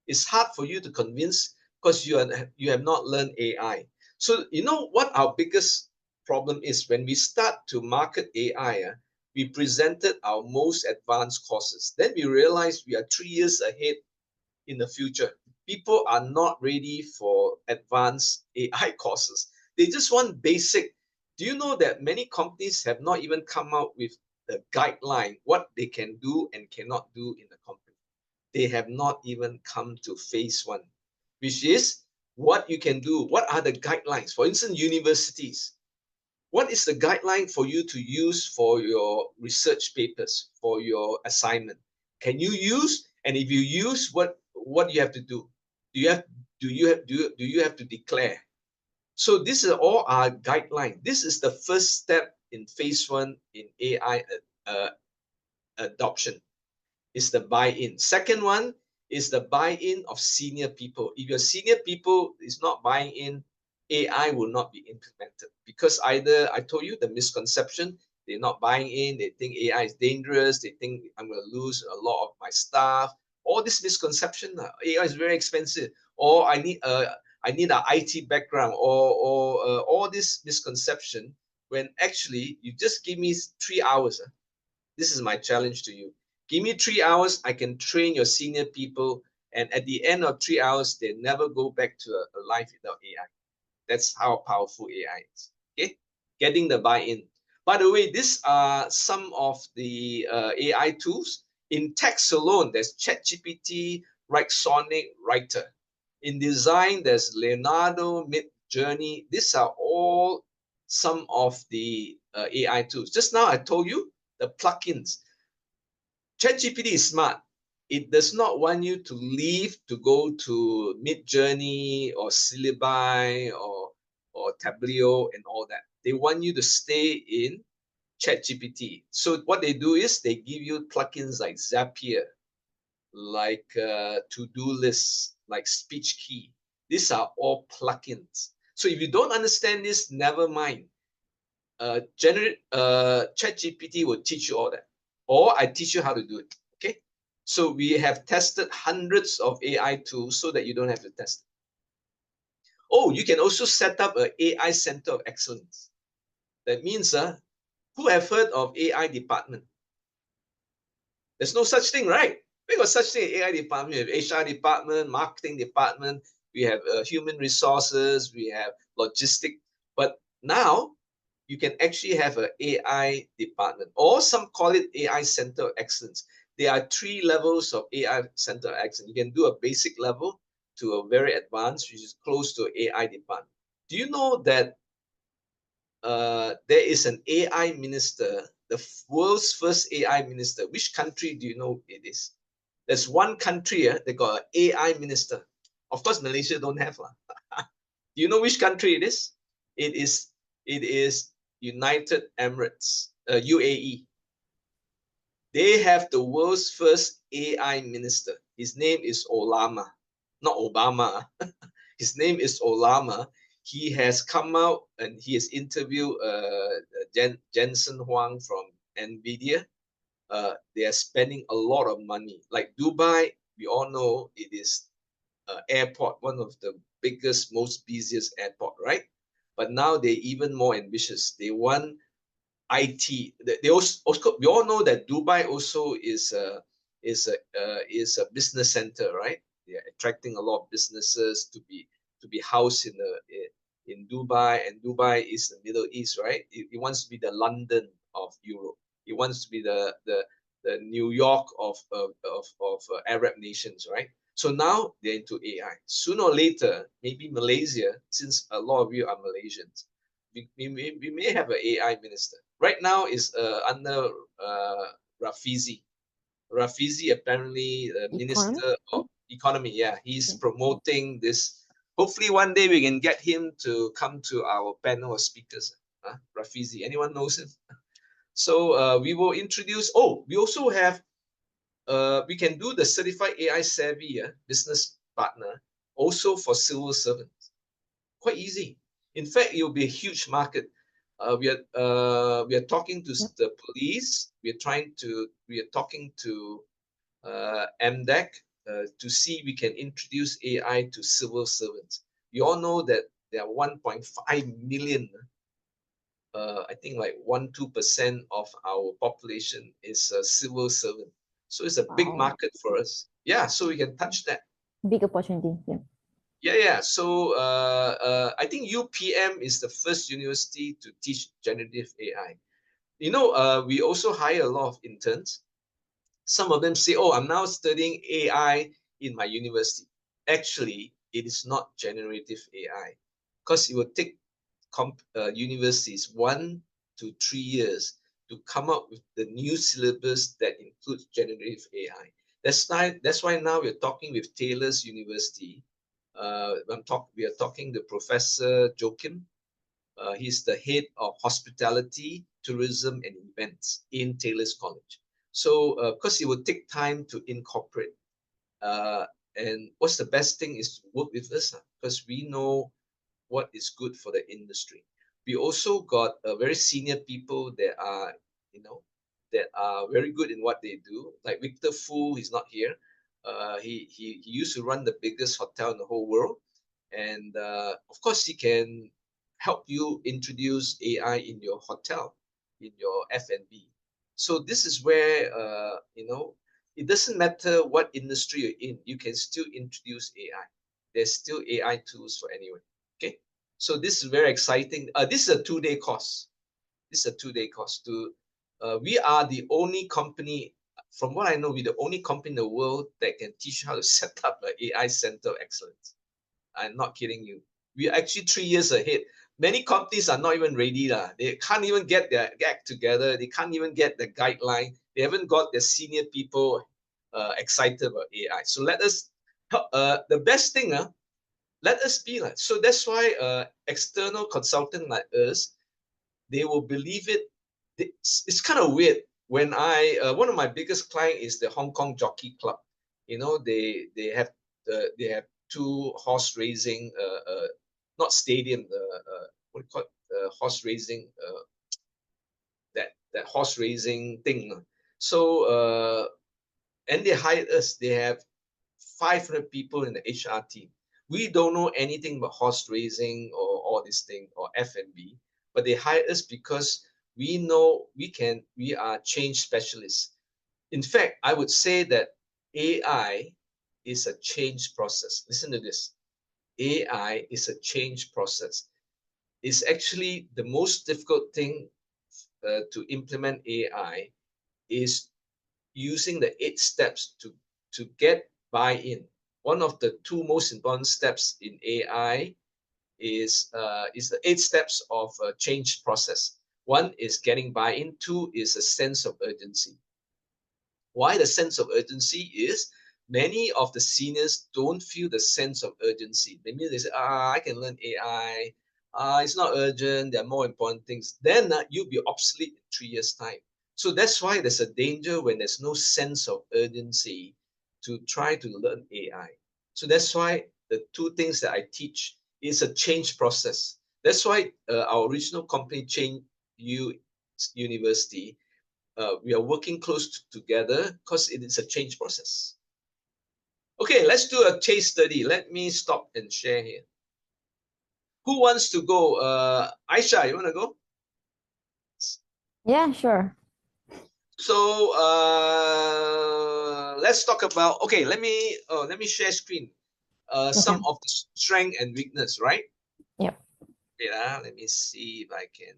It's hard for you to convince because you have not learned AI. So you know what our biggest problem is? When we start to market AI, we presented our most advanced courses. Then we realized we are 3 years ahead in the future. People are not ready for advanced AI courses. They just want basic. Do you know that many companies have not even come out with the guideline, what they can do and cannot do in the company? They have not even come to phase 1, which is what you can do. What are the guidelines? For instance, universities. What is the guideline for you to use for your research papers, for your assignment? Can you use? And if you use, what do you have to do? Do you have to declare? So this is all our guideline. This is the first step in phase 1 in AI adoption. Is the buy-in. Second one is the buy-in of senior people. If your senior people is not buying in, AI will not be implemented, because either, I told you the misconception, they're not buying in, they think AI is dangerous, they think I'm going to lose a lot of my staff. All this misconception, AI is very expensive, or I need an IT background, or all this misconception, when actually you just give me 3 hours. This is my challenge to you. Give me 3 hours, I can train your senior people, and at the end of 3 hours, they never go back to a life without AI. That's how powerful AI is. Okay, getting the buy-in. By the way, these are some of the AI tools. In text alone, there's ChatGPT, Sonic, Writer. In design, there's Leonardo, Midjourney. These are all some of the AI tools. Just now I told you the plugins. ChatGPT is smart. It does not want you to leave to go to Midjourney or Syllabi or Tableau and all that. They want you to stay in ChatGPT. So what they do is they give you plugins like Zapier, like to-do lists, like speech key. These are all plugins. So if you don't understand this, never mind. ChatGPT will teach you all that, or I teach you how to do it. Okay, so we have tested hundreds of AI tools so that you don't have to test it. Oh, you can also set up an AI center of excellence. That means who have heard of AI department? There's no such thing, right? We got such thing, AI department. We have HR department, marketing department, we have human resources, we have logistics. But now you can actually have an AI department, or some call it AI Center of Excellence. There are 3 levels of AI Center of Excellence. You can do a basic level to a very advanced, which is close to AI department. Do you know that there is an AI minister, the world's first AI minister? Which country do you know it is? There's one country that got an AI minister. Of course, Malaysia don't have. Do you know which country it is? It is United Emirates, UAE. They have the world's first AI minister. His name is Olama, not Obama. His name is Olama. He has come out and he has interviewed Jensen Huang from NVIDIA. They are spending a lot of money. Like Dubai, we all know it is airport, one of the biggest, most busiest airport, right? But now they're even more ambitious. They want IT. They also we all know that Dubai also is a business center, right? They're attracting a lot of businesses to be housed in Dubai, and Dubai is the Middle East, right? It wants to be the London of Europe. It wants to be the New York of Arab nations, right? So now they're into AI. Sooner or later, maybe Malaysia, since a lot of you are Malaysians, we may have an AI minister. Right now is under Rafizi. Rafizi apparently the Minister of Economy. Yeah, he's promoting this. Hopefully one day we can get him to come to our panel of speakers. Rafizi, anyone knows him? So we will introduce, we also have, we can do the certified AI savvy business partner also for civil servants. Quite easy. In fact, it will be a huge market. We are talking to the police. We are talking to MDEC to see we can introduce AI to civil servants. We all know that there are 1.5 million. I think like 1-2% of our population is a civil servant. So it's a big market for us. Yeah, so we can touch that. Big opportunity. Yeah. So I think UPM is the first university to teach generative AI. You know, we also hire a lot of interns. Some of them say, oh, I'm now studying AI in my university. Actually, it is not generative AI because it will take universities 1 to 3 years to come up with the new syllabus that includes generative AI. That's why now we're talking with Taylor's University. We are talking to Professor Joachim. He's the head of hospitality, tourism, and events in Taylor's College. So, because it will take time to incorporate. And what's the best thing is to work with us because we know what is good for the industry. We also got very senior people that are, that are very good in what they do. Like Victor Fu, he's not here. He used to run the biggest hotel in the whole world, and of course he can help you introduce AI in your hotel, in your F&B. So this is where it doesn't matter what industry you're in, you can still introduce AI. There's still AI tools for anyone. Okay, so this is very exciting. This is a 2-day course. This is a 2-day course. We are the only company, from what I know, we're the only company in the world that can teach how to set up an AI center of excellence. I'm not kidding you. We're actually 3 years ahead. Many companies are not even ready. They can't even get their act together. They can't even get the guideline. They haven't got their senior people excited about AI. So let us, the best thing, let us be like. So that's why external consultant like us, they will believe it. It's kind of weird when one of my biggest client is the Hong Kong Jockey Club. You know, they have 2 horse racing, not stadium, what do you call it? Horse racing, that horse racing thing. So and they hired us. They have 500 people in the HR team. We don't know anything about horse racing or all this thing or F&B, but they hired us because we know we are change specialists. In fact, I would say that AI is a change process. Listen to this. AI is a change process. It's actually the most difficult thing to implement AI is using the 8 steps to get buy-in. One of the 2 most important steps in AI is the 8 steps of a change process. 1 is getting buy-in. 2 is a sense of urgency. Why the sense of urgency is many of the seniors don't feel the sense of urgency. Maybe they say, I can learn AI. It's not urgent. There are more important things. Then you'll be obsolete in 3 years' time. So that's why there's a danger when there's no sense of urgency to try to learn AI. So that's why the 2 things that I teach is a change process. That's why our original company, Change U University, we are working close together because it is a change process. Okay, let's do a case study. Let me stop and share here. Who wants to go? Aisha, you want to go? Yeah, sure. So let's talk about. Okay, let me share screen. Some of the strength and weakness, right? Yep. Wait, let me see if I can.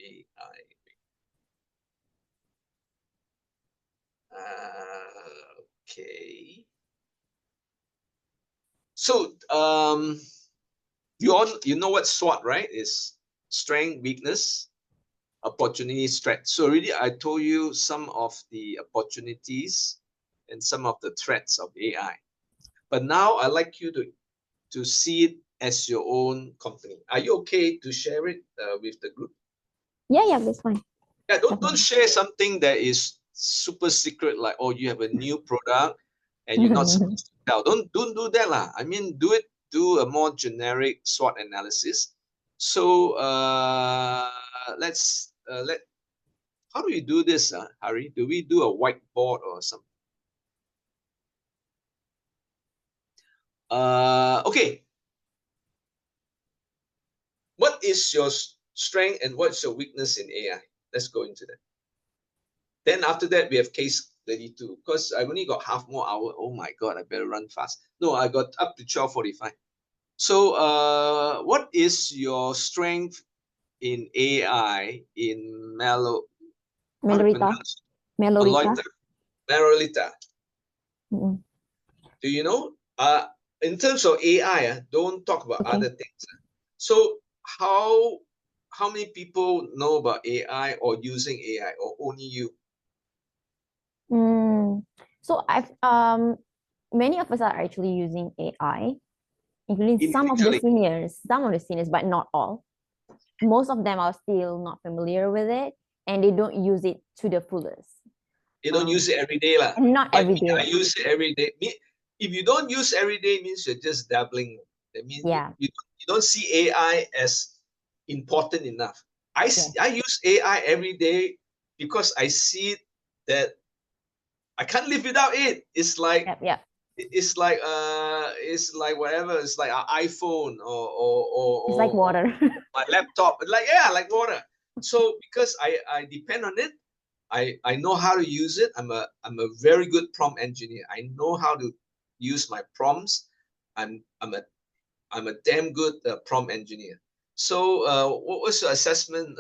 AI. Okay. So you know what SWOT, right? Is strength, weakness, opportunity, threat. So really, I told you some of the opportunities and some of the threats of AI. But now I'd like you to see it as your own company. Are you okay to share it with the group? Yeah, that's fine. Yeah, don't share something that is super secret, like, oh, you have a new product and you're not supposed to tell. Don't do that lah. I mean, do a more generic SWOT analysis. So let's how do we do this, Hari? Do we do a whiteboard or something? Okay. What is your strength and what's your weakness in AI? Let's go into that. Then after that, we have case 32. Because I only got half more hour. Oh my God, I better run fast. No, I got up to 12:45. So what is your strength in AI in Melorita. Melorita. Do you know? In terms of AI, don't talk about other things. So how many people know about AI or using AI, or only you? So many of us are actually using AI, including some of the seniors, but not all. Most of them are still not familiar with it, and they don't use it to the fullest. They don't use it every day, lah. Not every day. I use it every day. If you don't use every day, means you're just dabbling. That means you don't see AI as important enough. I use AI every day because I see that I can't live without it. It's like it's like whatever. It's like an iPhone or it's like water. My laptop. Like water. So because I depend on it, I know how to use it. I'm a very good prompt engineer. I know how to use my prompts. I'm a damn good prompt engineer. So what was your assessment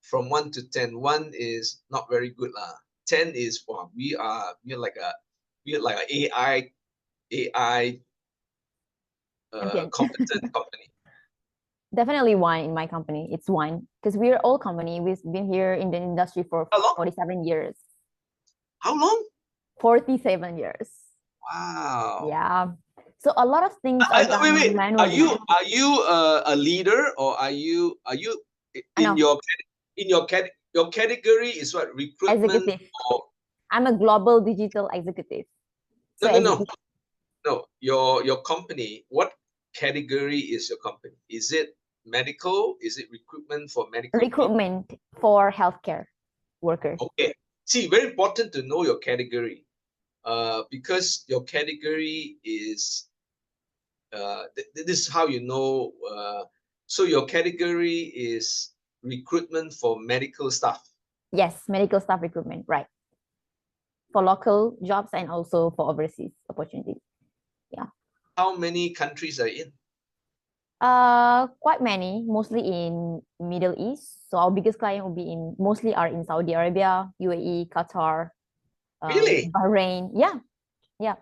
from 1 to 10? 1 is not very good lah. 10 is wow, we're like a AI competent company. Definitely one in my company. It's one because we're all company. We've been here in the industry for 47 years. How long? 47 years. Wow. Yeah. So a lot of things are done manually. Are you a leader, or are you in your category is what, recruitment? Executive. I'm a global digital executive. No. Your company, what category is your company? Is it medical? Is it recruitment for medical? Recruitment for healthcare workers. Okay. See, very important to know your category. Because your category is this is how you know. So your category is recruitment for medical staff. Yes, medical staff recruitment, right? For local jobs and also for overseas opportunities. Yeah. How many countries are in? Quite many, mostly in Middle East. So our biggest client will be mostly are in Saudi Arabia, UAE, Qatar, really? Bahrain. Yeah.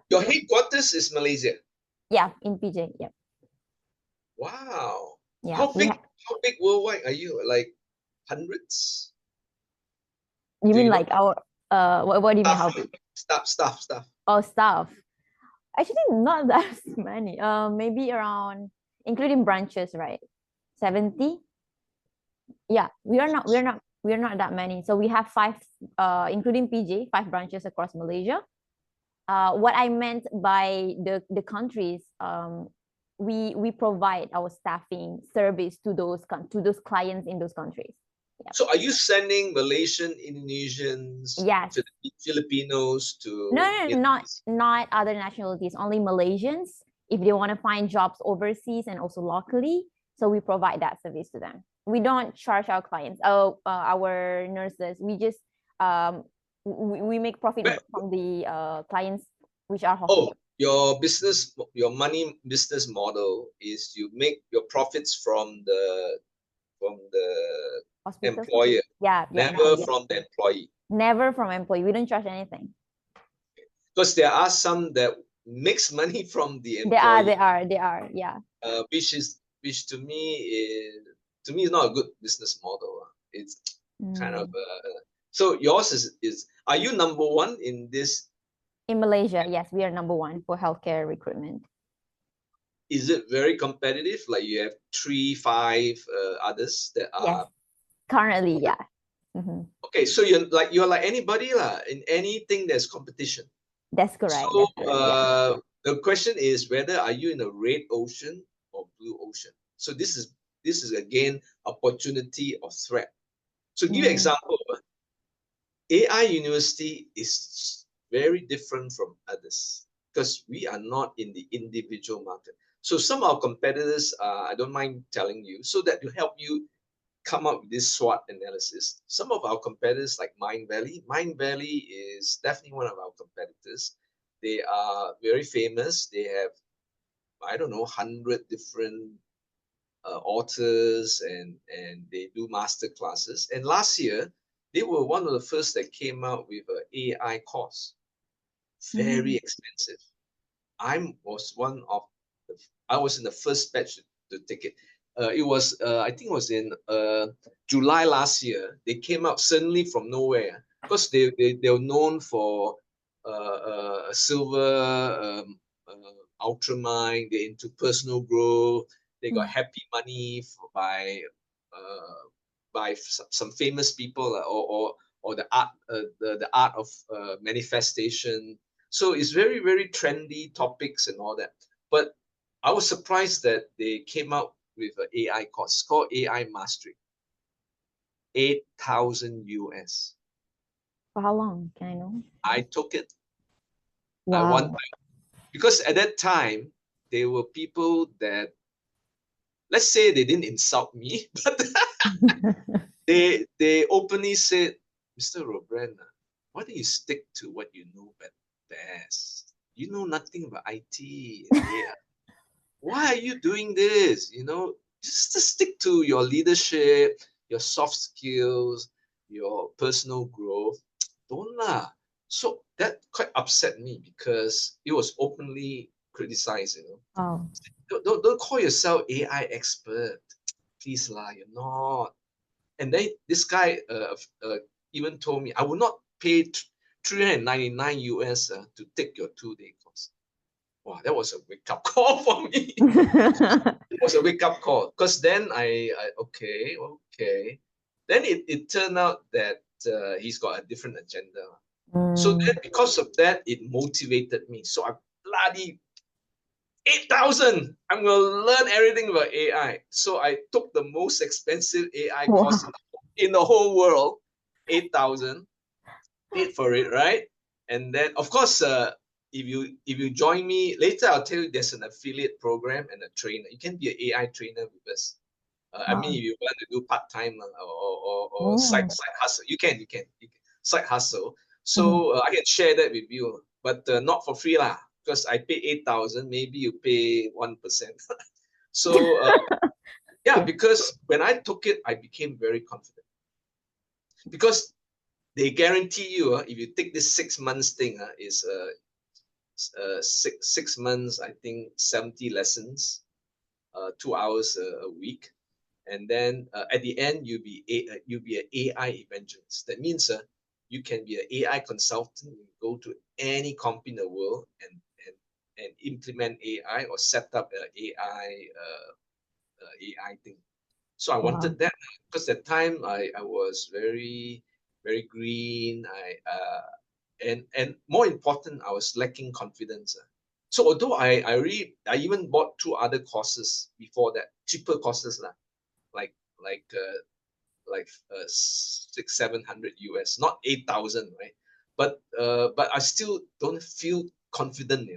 Your headquarters is Malaysia? Yeah, in PJ. Yeah. Wow. Yeah. How big worldwide are you? Like hundreds? You mean like our what do you mean how big? Staff. Oh, staff. Actually, not that many. Maybe around, including branches, right? 70. Yeah, we are not that many. So we have 5, including PJ, 5 branches across Malaysia. What I meant by the countries, we provide our staffing service to those clients in those countries. Yeah. So are you sending Malaysian, Indonesians, to the Filipinos, to not other nationalities, only Malaysians if they want to find jobs overseas and also locally. So we provide that service to them. We don't charge our clients, our nurses. We just we make profit from the clients which are hospitals. Your business model is you make your profits from the hospitals? Employer. Never from the employee. Never from employee. We don't charge anything. because there are some that makes money from the employee. They are, yeah. Which to me is not a good business model. It's kind of so yours is are you number one in this? In Malaysia, yes, we are number one for healthcare recruitment. Is it very competitive? Like you have 3, 5 others that are. Yes, currently, yeah. Okay, so you're like anybody lah, in anything there's competition. That's correct. So that's correct, yeah. the question is whether are you in a red ocean or blue ocean. So this is again opportunity or threat. So give you an example. AI University is very different from others because we are not in the individual market. So some of our competitors, I don't mind telling you, so that to help you come up with this SWOT analysis. Some of our competitors like Mind Valley is definitely one of our competitors. They are very famous. They have, I don't know, 100 different authors and they do master classes. And last year, they were one of the first that came out with an AI course. Very expensive. I was in the first batch to take it. It was, I think it was in July last year. They came out suddenly from nowhere because they're known for silver, ultramind. They're into personal growth. They got happy money by some famous people or the art the art of manifestation. So it's very, very trendy topics and all that. But I was surprised that they came out with an AI course called AI Mastery. 8,000 US. For how long? Can I know? I took it. Wow. Because at that time, there were people that, let's say they didn't insult me, but they openly said, Mr. Robren, why don't you stick to what you know best? You know nothing about IT and AI. Why are you doing this? Just to stick to your leadership, your soft skills, your personal growth. Don't lah. So that quite upset me because it was openly criticized. Oh. Don't call yourself AI expert, please lah. You're not. And then this guy even told me I will not pay 399 US to take your 2-day course. Wow, that was a wake-up call for me. It was a wake-up call because then I okay. Then it turned out that he's got a different agenda. So then because of that, it motivated me. So I bloody 8,000. I'm gonna learn everything about AI. So I took the most expensive AI course in the whole world, 8,000. Paid for it, right? And then of course, if you join me later, I'll tell you there's an affiliate program and a trainer. You can be an AI trainer with us. I mean, if you want to do part-time or side hustle, you can side hustle. So I can share that with you, but not for free lah. Because I pay 8,000, maybe you pay 1%. So yeah, because when I took it, I became very confident. Because they guarantee you, if you take this 6 months thing, is 6 months, I think 70 lessons, 2 hours a week, and then at the end you'll be an AI evangelist. That means you can be an AI consultant, go to any company in the world and implement AI or set up an AI thing. So I wanted that because at the time I was very, very green. And more important, I was lacking confidence. So although I even bought 2 other courses before that, cheaper courses like 600-700 US, not 8,000, right? But I still don't feel confident,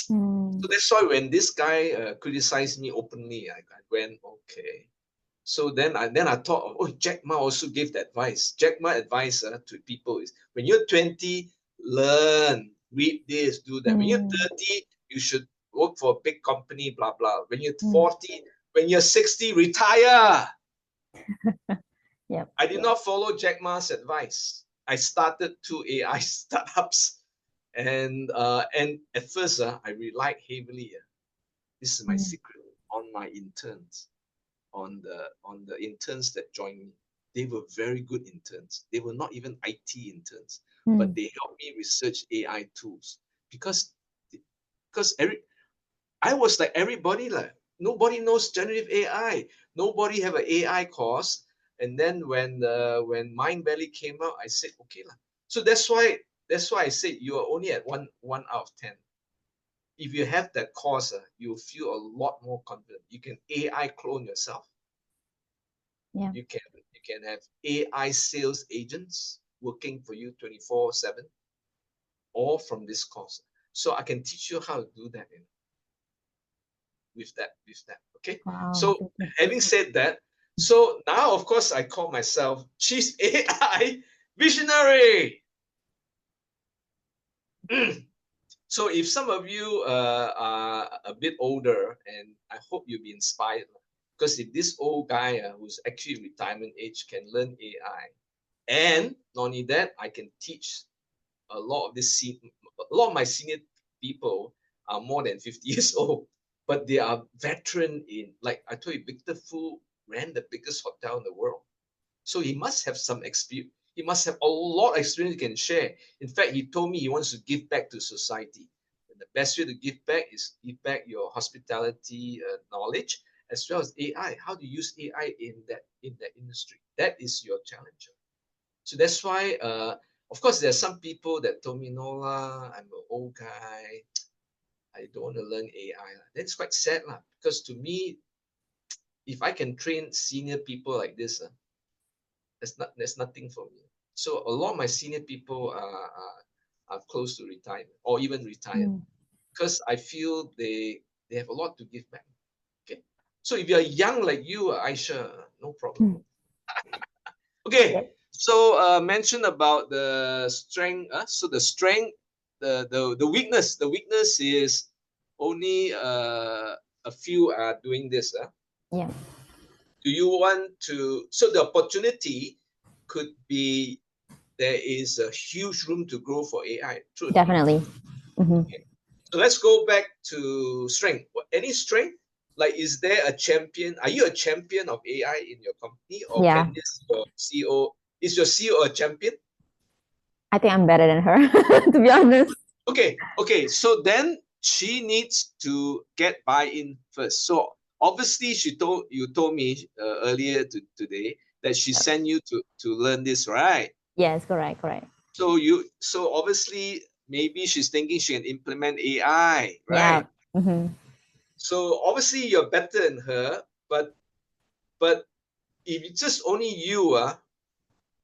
So that's why when this guy criticized me openly, I went, okay. So then I thought, oh, Jack Ma also gave the advice. Jack Ma advice to people is when you're 20, learn, read this, do that. When you're 30, you should work for a big company, blah, blah. When you're 40, when you're 60, retire. Yep. I did not follow Jack Ma's advice. I started 2 AI startups And at first, I relied heavily. This is my secret, on my interns, on the interns that joined me. They were very good interns. They were not even IT interns, but they helped me research AI tools because I was like everybody, like nobody knows generative AI. Nobody have an AI course. And then when Mindvalley came out, I said, okay lah. So that's why I said you are only at one out of 10. If you have that course, you'll feel a lot more confident. You can AI clone yourself. Yeah. You can have AI sales agents working for you 24/7, all from this course. So I can teach you how to do that. With that. Okay. Wow. So having said that, so now of course I call myself Chief AI Visionary. So if some of you are a bit older, and I hope you'll be inspired, because if this old guy who's actually retirement age can learn AI, and not only that, I can teach a lot of my senior people are more than 50 years old, but they are veteran in, like I told you, Victor Fu ran the biggest hotel in the world. So he must have some experience. He must have a lot of experience he can share. In fact, he told me he wants to give back to society. And the best way to give back is give back your hospitality knowledge, as well as AI. How to use AI in that industry. That is your challenge. So that's why, of course, there are some people that told me, no lah, I'm an old guy. I don't want to learn AI. That's quite sad lah, because to me, if I can train senior people like this, there's nothing for me. So a lot of my senior people are close to retirement or even retired, because I feel they have a lot to give back. Okay. So if you're young like you, Aisha, no problem. Okay. So mention about the strength. So the strength, the weakness. The weakness is only a few are doing this. Yeah. Do you want to? So the opportunity could be, there is a huge room to grow for AI. True. Definitely. Okay. So let's go back to strength. Any strength? Like, is there a champion? Are you a champion of AI in your company, or Yeah. can this your CEO? Is your CEO a champion? I think I'm better than her, to be honest. Okay. So then she needs to get buy-in first. So obviously, you told me earlier today that she sent you to learn this, right? Yes, correct. So obviously maybe she's thinking she can implement AI, right? Yeah. So obviously you're better than her, but if it's just only you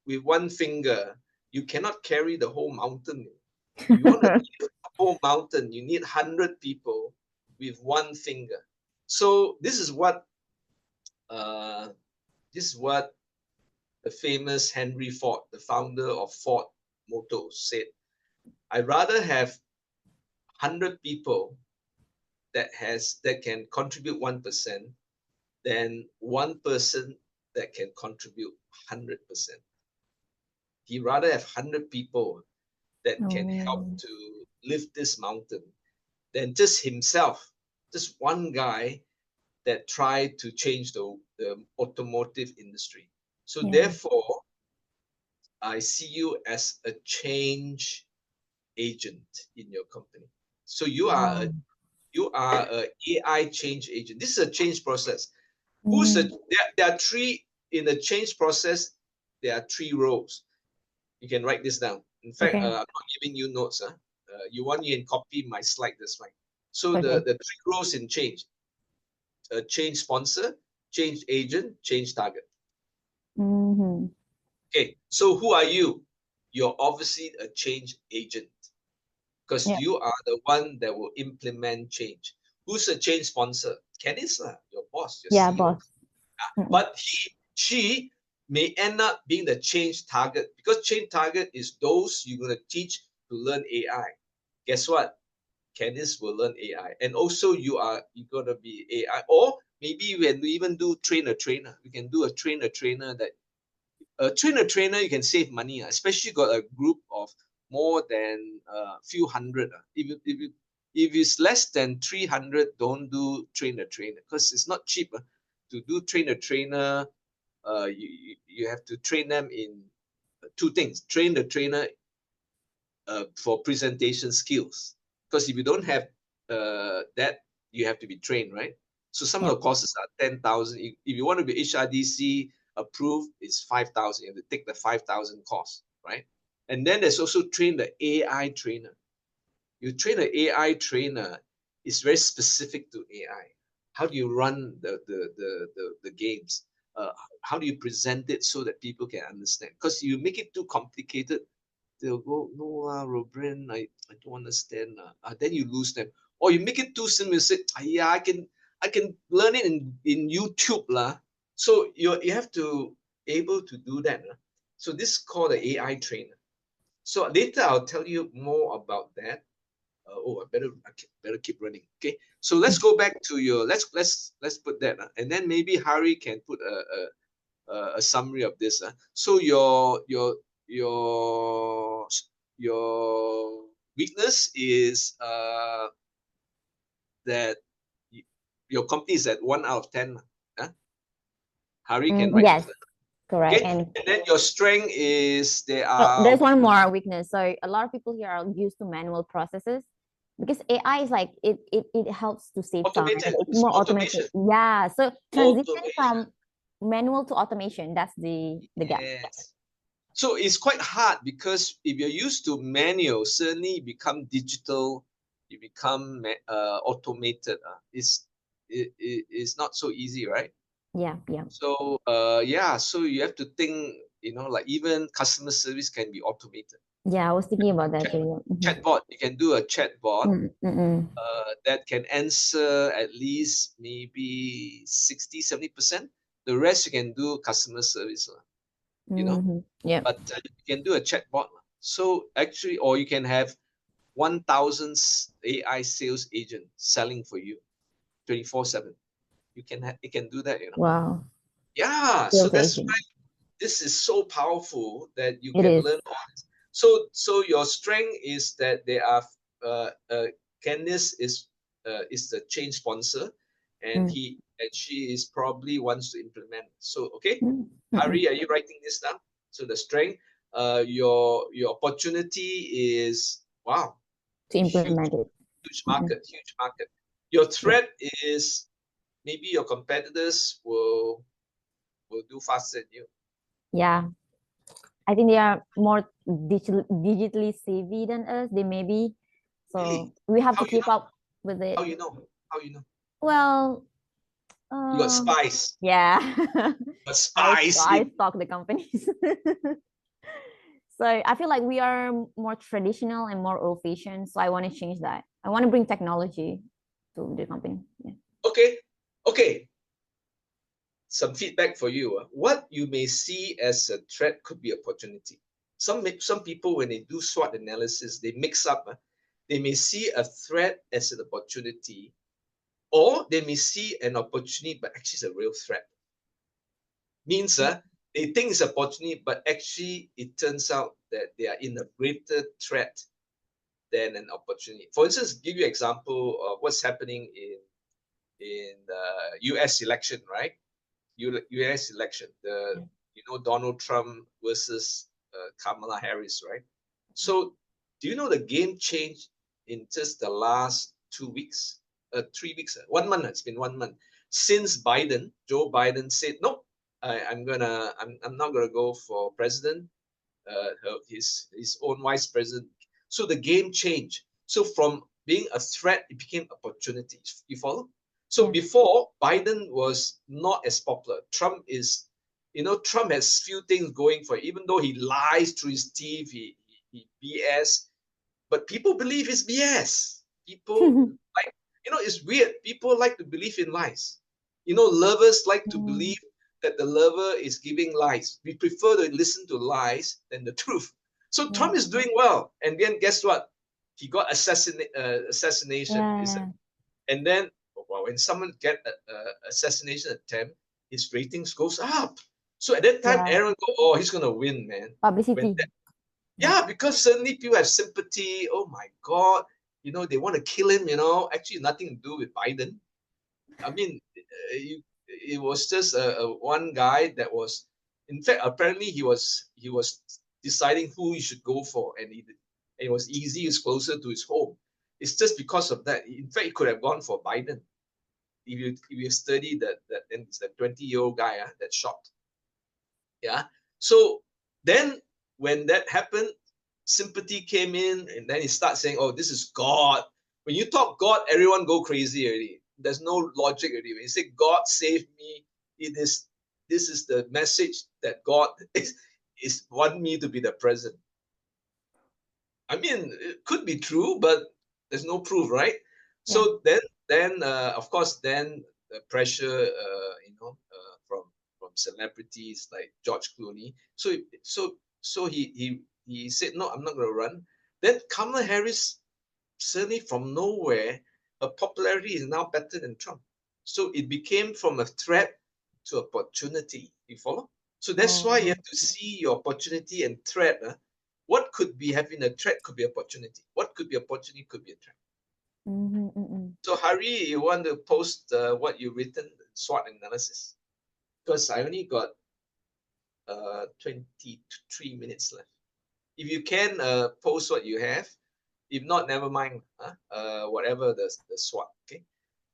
with one finger, you cannot carry the whole mountain. If you want to lift the whole mountain, you need 100 people with one finger. So this is what the famous Henry Ford, the founder of Ford Motors, said. I'd rather have 100 people that can contribute 1% than one person that can contribute 100%. He rather have 100 people that can help to lift this mountain than just himself, just one guy that tried to change the automotive industry. So therefore, I see you as a change agent in your company. So you are a AI change agent. This is a change process. There are three in the change process. There are three roles. You can write this down. In fact, I'm not giving you notes. You can copy my slide. That's fine. So the three roles in change: a change sponsor, change agent, change target. Okay. So who are you? You're obviously a change agent, because you are the one that will implement change. Who's a change sponsor? Kenneth, your boss, your CEO. Boss. But she may end up being the change target, because change target is those you're going to teach to learn AI. Guess what? Kenneth will learn AI. And also you're going to be AI. Or maybe we can even do trainer. We can do a trainer you can save money, especially got a group of more than a few hundred. If it's less than 300, don't do train the trainer, because it's not cheap. To do train the trainer, you have to train them in two things. Train the trainer for presentation skills, because if you don't have that, you have to be trained, right? So some of the courses are 10,000. If you want to be HRDC approved, it's 5,000. You have to take the 5,000 course, right? And then there's also train the AI trainer. You train an AI trainer, it's very specific to AI. How do you run the games? How do you present it so that people can understand? Because you make it too complicated, they'll go, no, Robren, I don't understand. Then you lose them. Or you make it too simple, you say, yeah, I can learn it in YouTube. So you have to able to do that. So this is called the AI trainer. So later I'll tell you more about that. I better keep running. Okay, so let's go back to your let's put that, and then maybe Hari can put a summary of this. So your weakness is that your company is at 1 out of 10. Hari can write yes, this. correct. Okay? And then your strength is there are. There's one more weakness. So a lot of people here are used to manual processes, because AI is like it helps to save time. It's more automated. Yeah. So transition from manual to automation, that's the gap. Yes. So it's quite hard, because if you're used to manual, suddenly you become digital, you become automated. It's not so easy, right? Yeah. So so you have to think, like even customer service can be automated. Yeah, I was thinking about that. Chatbot, you can do a chatbot that can answer at least maybe 60-70%. The rest you can do customer service. Yeah. But you can do a chatbot. So actually, or you can have 1,000 AI sales agent selling for you 24/7. You can do that, Wow. Yeah. Sales So that's agent. why this is so powerful, that you It can is. learn all this. So your strength is that they are Candice is the change sponsor, and she is probably wants to implement. So okay, Hari, are you writing this down? So the strength, your opportunity is wow, to implement it. huge market. Your threat is maybe your competitors will do faster than you. Yeah, I think they are more digitally savvy than us. They may be, so Really? we have to keep up with it. How you know? Well, You got spies. Yeah. But spies. I stalk the companies. So I feel like we are more traditional and more old-fashioned. So I want to change that. I want to bring technology to the company. Yeah. Okay. Some feedback for you. What you may see as a threat could be opportunity. Some people, when they do SWOT analysis, they mix up. They may see a threat as an opportunity, or they may see an opportunity, but actually it's a real threat. Means they think it's an opportunity, but actually it turns out that they are in a greater threat than an opportunity. For instance, give you an example of what's happening in the U.S. election, right? U.S. election, Donald Trump versus Kamala Harris, right? So do you know the game changed in just the last 2 weeks, 3 weeks, 1 month? It's been 1 month since Joe Biden said, nope, I'm not gonna go for president. His own vice president. So the game changed. So from being a threat, it became opportunity. You follow? So before, Biden was not as popular. Trump has few things going for it. Even though he lies through his teeth, he BS, but people believe his BS. People it's weird. People like to believe in lies. Lovers like to believe that the lover is giving lies. We prefer to listen to lies than the truth. So Trump is doing well, and then guess what? He got assassination. And then when someone get a assassination attempt, his ratings goes up. So at that time, Aaron go, oh, he's gonna win, man. Publicity. Yeah, because suddenly people have sympathy. Oh my God, they want to kill him. Actually nothing to do with Biden. I mean, it was just one guy that was, in fact, apparently he was deciding who he should go for, and it was easy. It's closer to his home. It's just because of that. In fact, he could have gone for Biden. If you study that, and it's the 20-year-old guy that shot. Yeah. So then when that happened, sympathy came in, and then he starts saying, "Oh, this is God." When you talk God, everyone go crazy already. There's no logic already. When you say God save me, this is the message that God is want me to be the president. I mean, it could be true, but there's no proof, right? Yeah. So then of course, then the pressure, from celebrities like George Clooney. So he said, no, I'm not going to run. Then Kamala Harris, suddenly from nowhere, her popularity is now better than Trump. So it became from a threat to opportunity. You follow? So that's why you have to see your opportunity and threat. What could be having a threat could be opportunity. What could be opportunity could be a threat. So Hari, you want to post what you've written, SWOT analysis? Because I only got 23 minutes left. If you can post what you have, if not, never mind. Whatever the SWOT. Okay.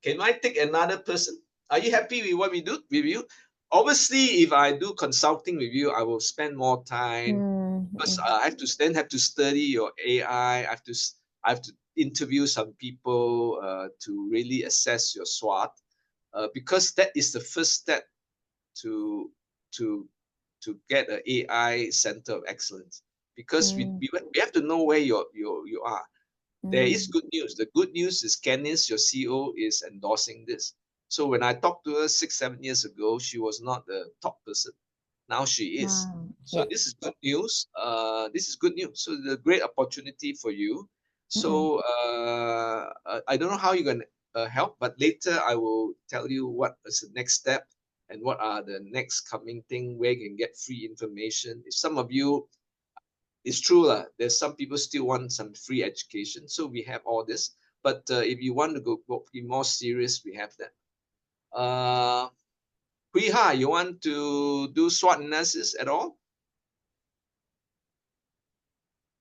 Can I take another person? Are you happy with what we do with you? Obviously, if I do consulting with you, I will spend more time because I have to study your AI. I have to interview some people to really assess your SWOT, because that is the first step to to get an AI center of excellence. Because we have to know where you are. There is good news. The good news is Candice, your CEO, is endorsing this. So when I talked to her 6-7 years ago, she was not the top person. Now she is. So Yeah. this is good news. This is good news. So the great opportunity for you. So I don't know how you're gonna help, but later I will tell you what is the next step and what are the next coming thing where you can get free information. If some of you, it's true lah, there's some people still want some free education, so we have all this. But if you want to go be more serious, we have that. Hui Ha, you want to do SWOT analysis at all?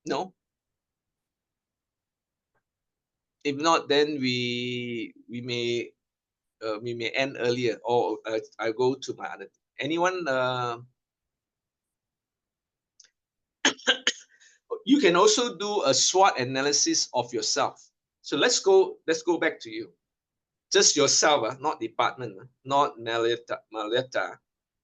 No. If not, then we may end earlier, or I go to my other. Anyone? You can also do a SWOT analysis of yourself. So let's go back to you. Just yourself, not department, not Maleta.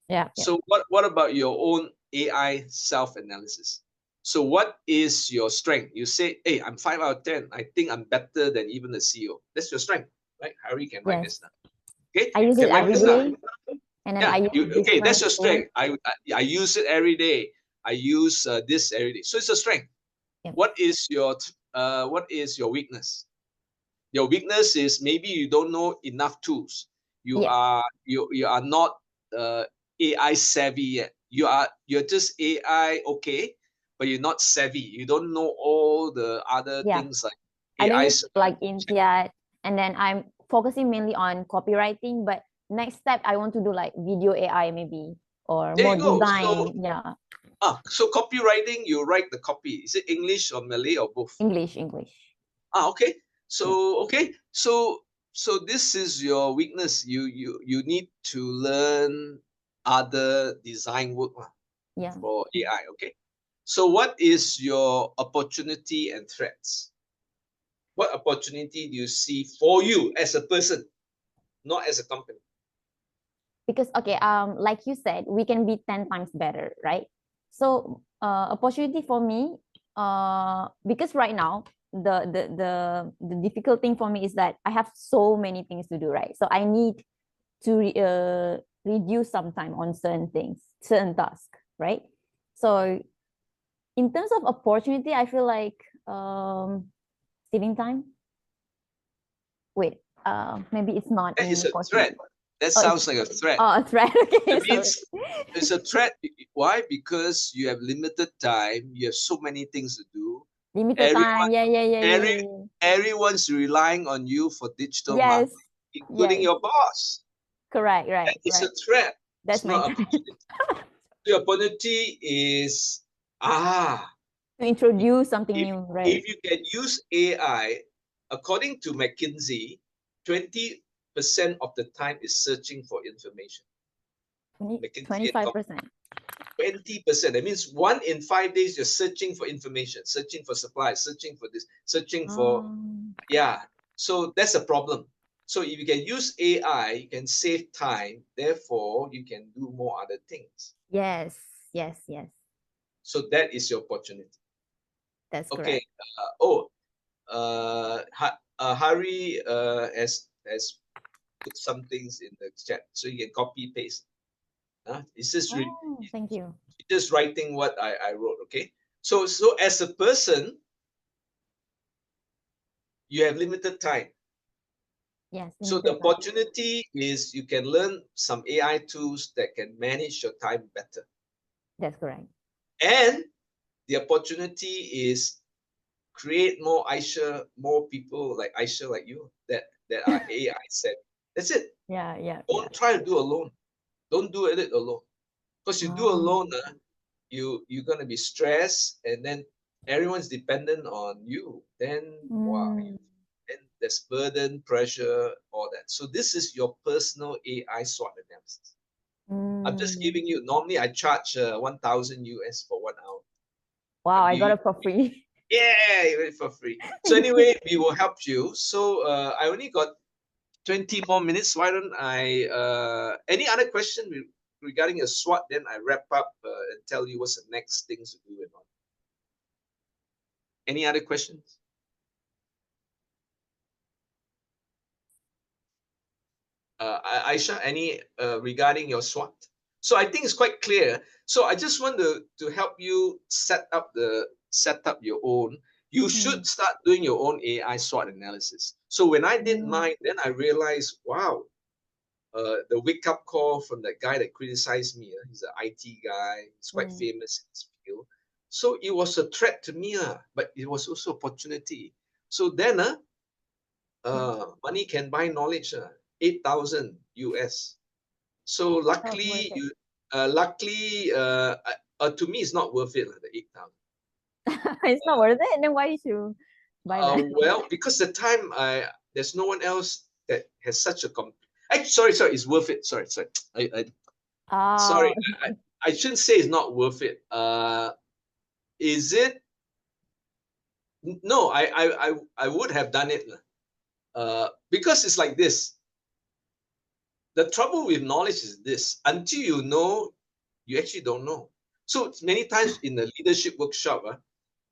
Yeah. So what about your own AI self-analysis? So what is your strength? You say, hey, I'm 5 out of 10. I think I'm better than even the CEO. That's your strength, right? Harry can write this down. Okay, I use it can write every this down. day, and then I use Okay, that's your different strength. I use it every day. I use this every day. So it's a strength. Yep. What is your weakness? Your weakness is maybe you don't know enough tools. You are not AI savvy yet. You're just AI okay, but you're not savvy. You don't know all the other things like I don't AI. use plugins yet, and then I'm focusing mainly on copywriting. But next step, I want to do like video AI maybe, or There more you go. design. So copywriting, you write the copy. Is it English or Malay or both? English. Okay. So so this is your weakness. You need to learn other design work for AI. Okay. So what is your opportunity and threats? What opportunity do you see for you as a person, not as a company? Because like you said, we can be 10 times better, right? So opportunity for me, because right now the difficult thing for me is that I have so many things to do, right? So I need to reduce some time on certain things, certain tasks, right? So in terms of opportunity, I feel like saving time. Wait, maybe it's not That in is a opportunity. threat. That Oh, sounds like a threat. Oh, a threat. Okay, That sorry. means it's a threat. Why? Because you have limited time. You have so many things to do. Limited time. Yeah. Everyone's relying on you for digital Yes. marketing, including Yes. your boss. Correct. That Right. is a Right. threat. That's It's my not a time. opportunity. The opportunity is To introduce something if, new, right? if you can use AI, according to McKinsey, 20% of the time is searching for information. McKinsey and 25%. 20%. That means 1 in 5 days you're searching for information, searching for supplies, searching for this, searching for So that's a problem. So if you can use AI, you can save time. Therefore, you can do more other things. Yes. So that is your opportunity. That's Okay. correct. Hari has put some things in the chat, so you can copy paste. It's just Thank you. just writing what I wrote. Okay. So as a person, you have limited time. Yes. So the opportunity is you can learn some AI tools that can manage your time better. That's correct. And the opportunity is create more more people like Aisha, like you, that are AI savvy. That's it. Yeah. Don't try to do alone. Don't do it alone. Because you do alone, you're gonna be stressed, and then everyone's dependent on you. Then wow, and there's burden, pressure, all that. So this is your personal AI SWOT analysis. I'm just giving you. Normally, I charge 1,000 US for 1 hour. Wow, I got it for free. Yeah, you get it for free. So anyway, we will help you. So I only got 20 more minutes. Why don't I? Any other question regarding a SWOT? Then I wrap up and tell you what's the next things to do and all. Any other questions? Aisha, any regarding your SWOT? So I think it's quite clear. So I just want to help you set up your own. You should start doing your own AI SWOT analysis. So when I did mine, then I realized, wow, the wake up call from that guy that criticized me. He's an IT guy. He's quite famous in his field. So it was a threat to me, but it was also opportunity. So then, money can buy knowledge, 8,000 US. So luckily, to me, it's not worth it, the 8,000. It's not worth it. Then why did you buy that? Well, because the time there's no one else that has such a sorry, it's worth it. Sorry. Sorry, I shouldn't say it's not worth it. Is it? No, I would have done it. Because it's like this. The trouble with knowledge is this: until you know, you actually don't know. So many times in the leadership workshop,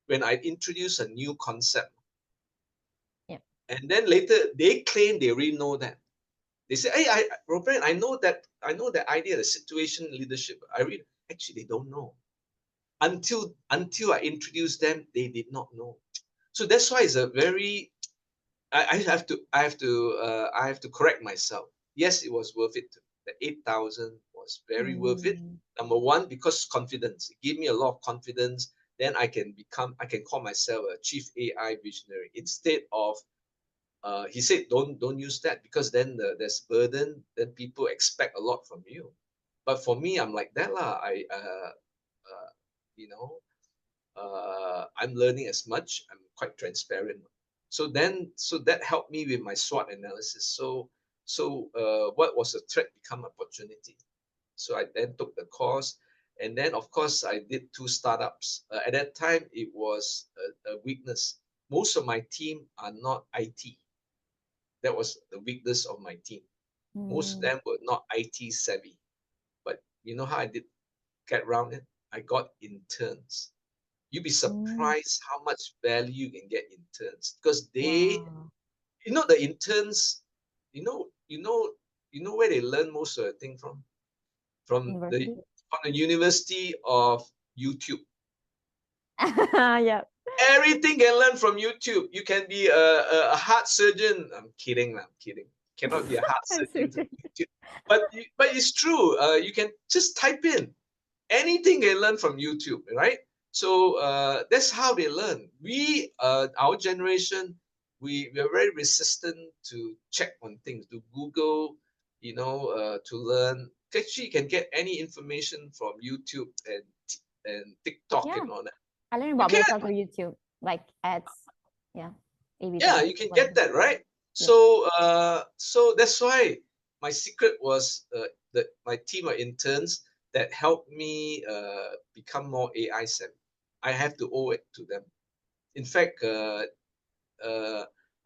when I introduce a new concept, and then later they claim they already know that. They say, "Hey, Robren, I know that idea, the situation leadership. Actually they don't know. Until I introduce them, they did not know. So that's why it's a very I have to correct myself. Yes, it was worth it. The 8,000 was very worth it. Number one, because confidence. It gave me a lot of confidence. Then I can call myself a chief AI visionary instead of he said don't use that because then there's burden. Then people expect a lot from you. But for me, I'm like that lah. You know, I'm learning as much. I'm quite transparent. So that helped me with my SWOT analysis. So what was a threat become opportunity. So I then took the course, and then of course I did 2 startups. At that time, it was a weakness. Most of my team are not IT. That was the weakness of my team. Most of them were not IT savvy. But you know how I did get around it? I got interns. You'd be surprised how much value you can get interns because the interns, you know where they learn most of the thing from the University of YouTube. Yeah. Everything can learn from YouTube. You can be a heart surgeon. I'm kidding. cannot be a hard search into YouTube. But it's true. You can just type in anything they learn from YouTube, right? So that's how they learn. We, our generation, we are very resistant to check on things, to Google, to learn. Actually, you can get any information from YouTube and TikTok and all that. I learned about myself through YouTube, like ads. Yeah. A/B Yeah, tests, you can whatever. get that, right? Yeah. So that's why my secret was that my team of interns that helped me become more AI savvy. I have to owe it to them. In fact,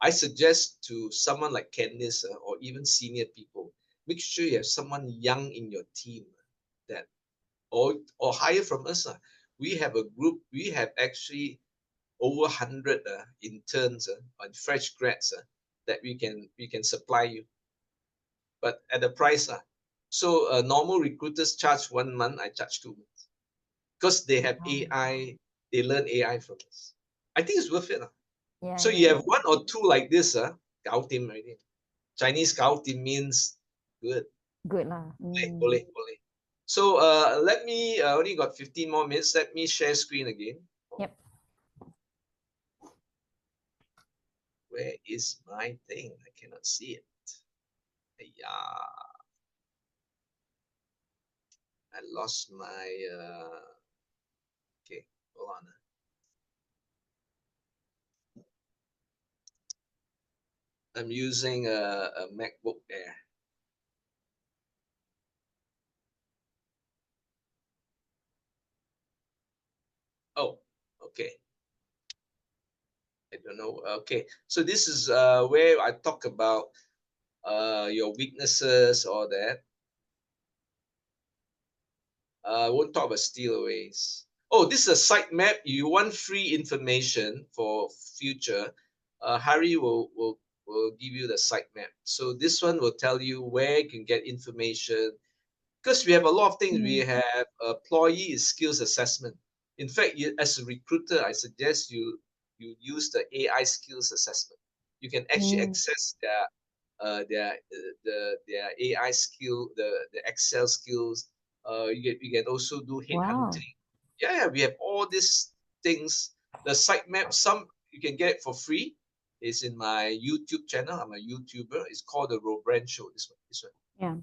I suggest to someone like Candice or even senior people, make sure you have someone young in your team that, or hire from us. We have a group. We have actually over 100 interns and fresh grads that we can supply you, but at the price. So normal recruiters charge 1 month, I charge 2 months because they have AI, they learn AI from us. I think it's worth it. Yeah. So you have 1 or 2 like this, Gao Tim already. Chinese Gao Tim means good. Good lah. Boleh. So let me, only got 15 more minutes. Let me share screen again. Yep. Where is my thing? I cannot see it. Yeah. I lost my, okay, hold on. I'm using a MacBook Air. Oh, okay. I don't know. Okay, so this is where I talk about your weaknesses, all that. I won't talk about stealaways. Oh, this is a site map. You want free information for future. Harry will give you the site map. So this one will tell you where you can get information. Because we have a lot of things. We have employee skills assessment. In fact, as a recruiter, I suggest you use the AI skills assessment. You can actually access their AI skill, the Excel skills. You can also do headhunting. Yeah, we have all these things. The site map, some you can get for free. It's in my YouTube channel. I'm a YouTuber. It's called the Robren Show. This one. Yeah.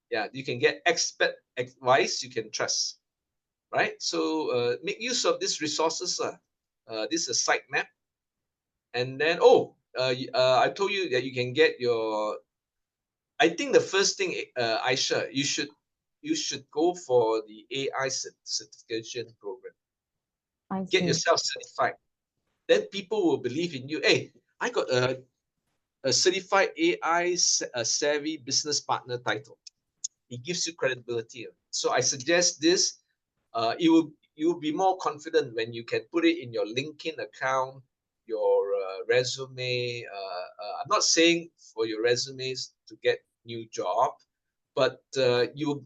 Yeah, you can get expert advice you can trust, right? So make use of these resources. This is a site map. And then, I told you that you can get your, I think the first thing, Aisha, you should go for the AI certification program. Get yourself certified. Then people will believe in you. Hey, I got a certified AI savvy business partner title. It gives you credibility. So I suggest this. You will be more confident when you can put it in your LinkedIn account, your resume. I'm not saying for your resumes to get new job, but you will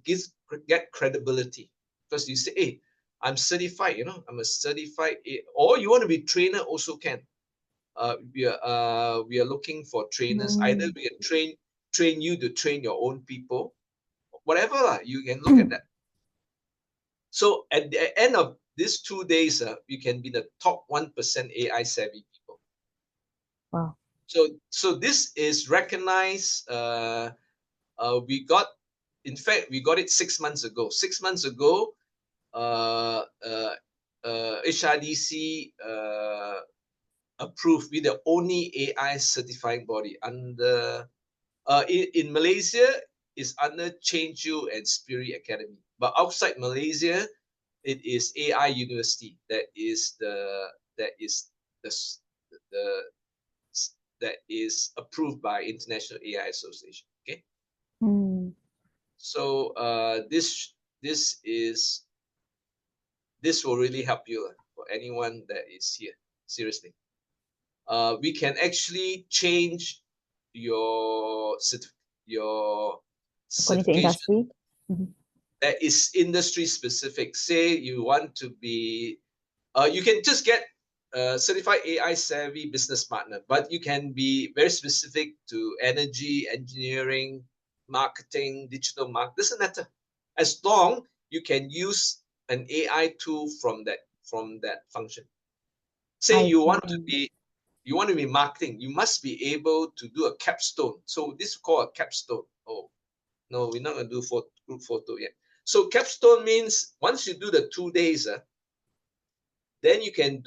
get credibility because you say, hey, I'm certified. I'm a certified. Or you want to be trainer also can. We are looking for trainers. Either we can train you to train your own people, whatever you can look at that. So at the end of these 2 days, you can be the top 1% AI savvy people. Wow. So this is recognized. In fact, we got it 6 months ago. 6 months ago, HRDC approved. We're the only AI certifying body under. In Malaysia, is under Chanju and Spirit Academy, but outside Malaysia, it is AI University that is approved by International AI Association. Okay. So this will really help you for anyone that is here. Seriously, we can actually change your according to industry. That is industry specific. Say you want to be, you can just get certified AI savvy business partner, but you can be very specific to energy, engineering, marketing, digital marketing. Doesn't matter, as long you can use an AI tool from that function. Say I you want to see. be marketing, you must be able to do a capstone. So this is called a capstone. Oh no, we're not gonna do group photo yet. So capstone means once you do the 2 days, then you can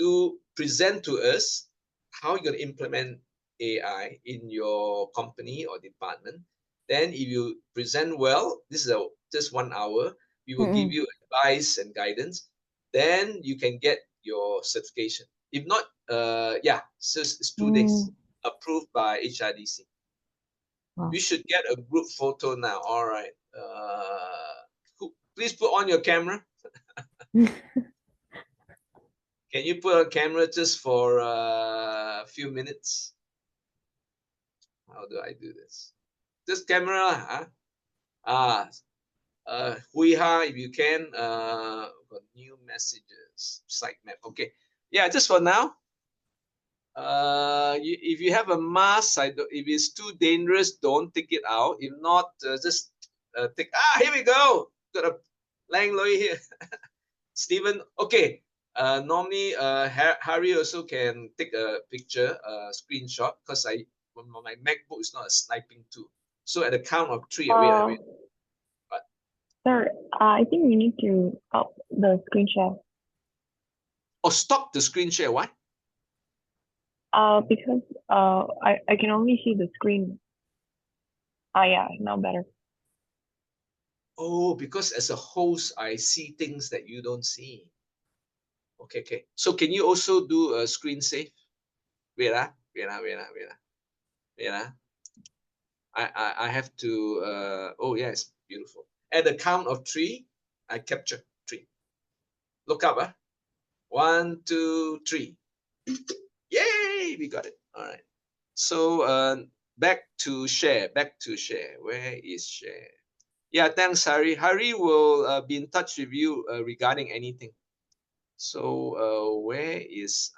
present to us how you're going to implement AI in your company or department. Then if you present well, this is just 1 hour, we will give you advice and guidance. Then you can get your certification. If not, yeah, so it's 2 days, approved by HRDC. Wow. We should get a group photo now. All right. Please put on your camera. Can you put on camera just for a few minutes? How do I do this? Just camera, huh? Huiha, if you can. Got new messages, sitemap. Okay, yeah, just for now. If you have a mask, if it's too dangerous, don't take it out. If not, just take. Here we go. Got a Lang Loi here. Stephen, okay. Normally, Harry also can take a picture, screenshot, because my MacBook is not a sniping tool. So at the count of 3, wait. Sir, I think we need to stop the screen share. Oh, stop the screen share. Why? Because I can only see the screen. Yeah, now better. Oh, because as a host, I see things that you don't see. Okay. So can you also do a screen save? Wait. I have to. Oh yes, beautiful. At the count of 3, I capture 3. Look up, 1, 2, 3. Yay! We got it. All right. So back to share. Where is share? Yeah, thanks, Harry. Harry will be in touch with you regarding anything. So where is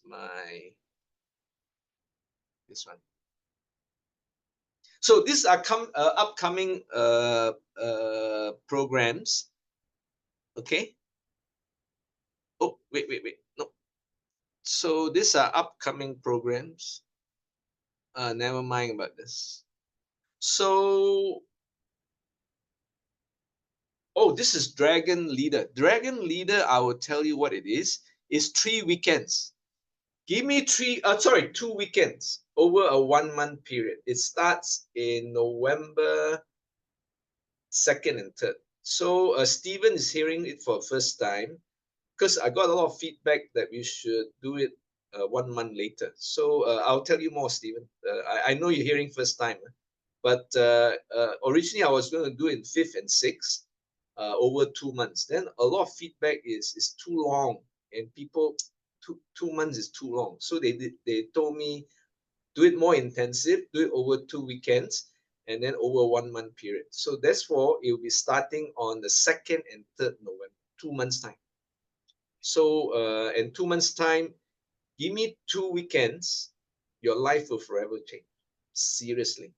my this one? So these are upcoming programs. Okay. Oh, wait. No. So these are upcoming programs. Never mind about this. So, oh, this is Dragon Leader. Dragon Leader, I will tell you what it is. It's 3 weekends. Give me 2 weekends over a 1-month period. It starts in November 2nd and 3rd. So Stephen is hearing it for the first time, because I got a lot of feedback that we should do it 1 month later. So I'll tell you more, Stephen. I know you're hearing first time, but originally I was going to do it in 5th and 6th over 2 months. Then a lot of feedback is too long, and people, 2 months is too long. So they told me, do it more intensive, do it over 2 weekends, and then over 1 month period. So therefore, it will be starting on the 2nd and 3rd November, 2 months time. So in 2 months time, give me 2 weekends, your life will forever change. Seriously.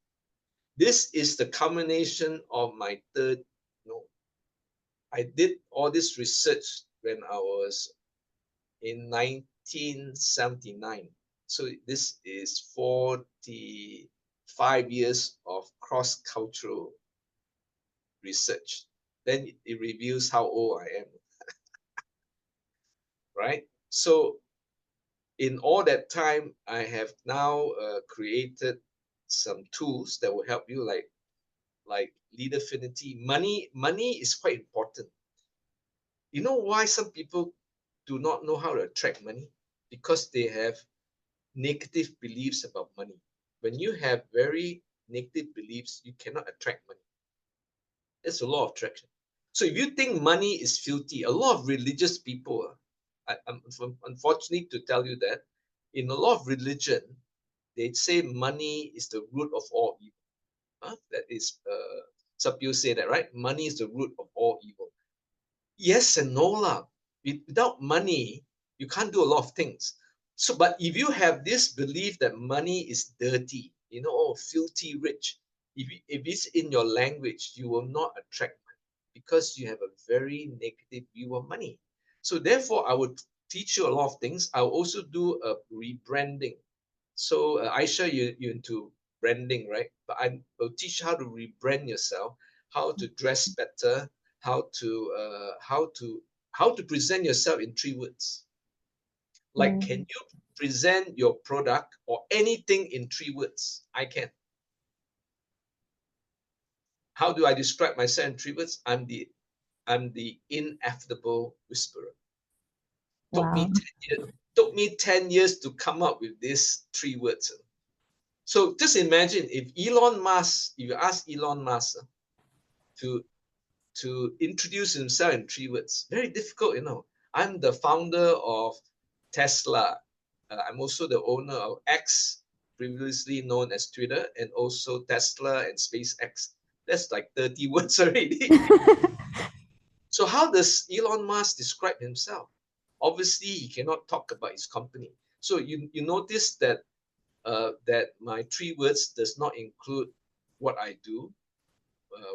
This is the culmination of my I did all this research when I was in 1979. So this is 45 years of cross-cultural research. Then it reveals how old I am. Right? So in all that time, I have now created some tools that will help you, like lead affinity. Money is quite important. You know why some people do not know how to attract money? Because they have negative beliefs about money. When you have very negative beliefs, you cannot attract money. It's a law of attraction. So if you think money is filthy, a lot of religious people, I'm unfortunately to tell you that, in a lot of religion, they say money is the root of all evil. That is, some people say that, right? Money is the root of all evil. Yes and no lah. Without money, you can't do a lot of things. So, but if you have this belief that money is dirty, you know, oh, filthy rich, if it's in your language, you will not attract money because you have a very negative view of money. So therefore, I would teach you a lot of things. I'll also do a rebranding. So Aisha, you into branding, right? But I will teach you how to rebrand yourself, how to dress better, how to present yourself in 3 words. Like, can you present your product or anything in 3 words? I can. How do I describe myself in 3 words? I'm the ineffable whisperer. Took me Wow. 10 years. Took me 10 years to come up with these 3 words. So just imagine if you ask Elon Musk to introduce himself in 3 words, very difficult, you know. I'm the founder of Tesla. I'm also the owner of X, previously known as Twitter, and also Tesla and SpaceX. That's like 30 words already. So how does Elon Musk describe himself? Obviously, he cannot talk about his company. So you notice that that my 3 words does not include what I do,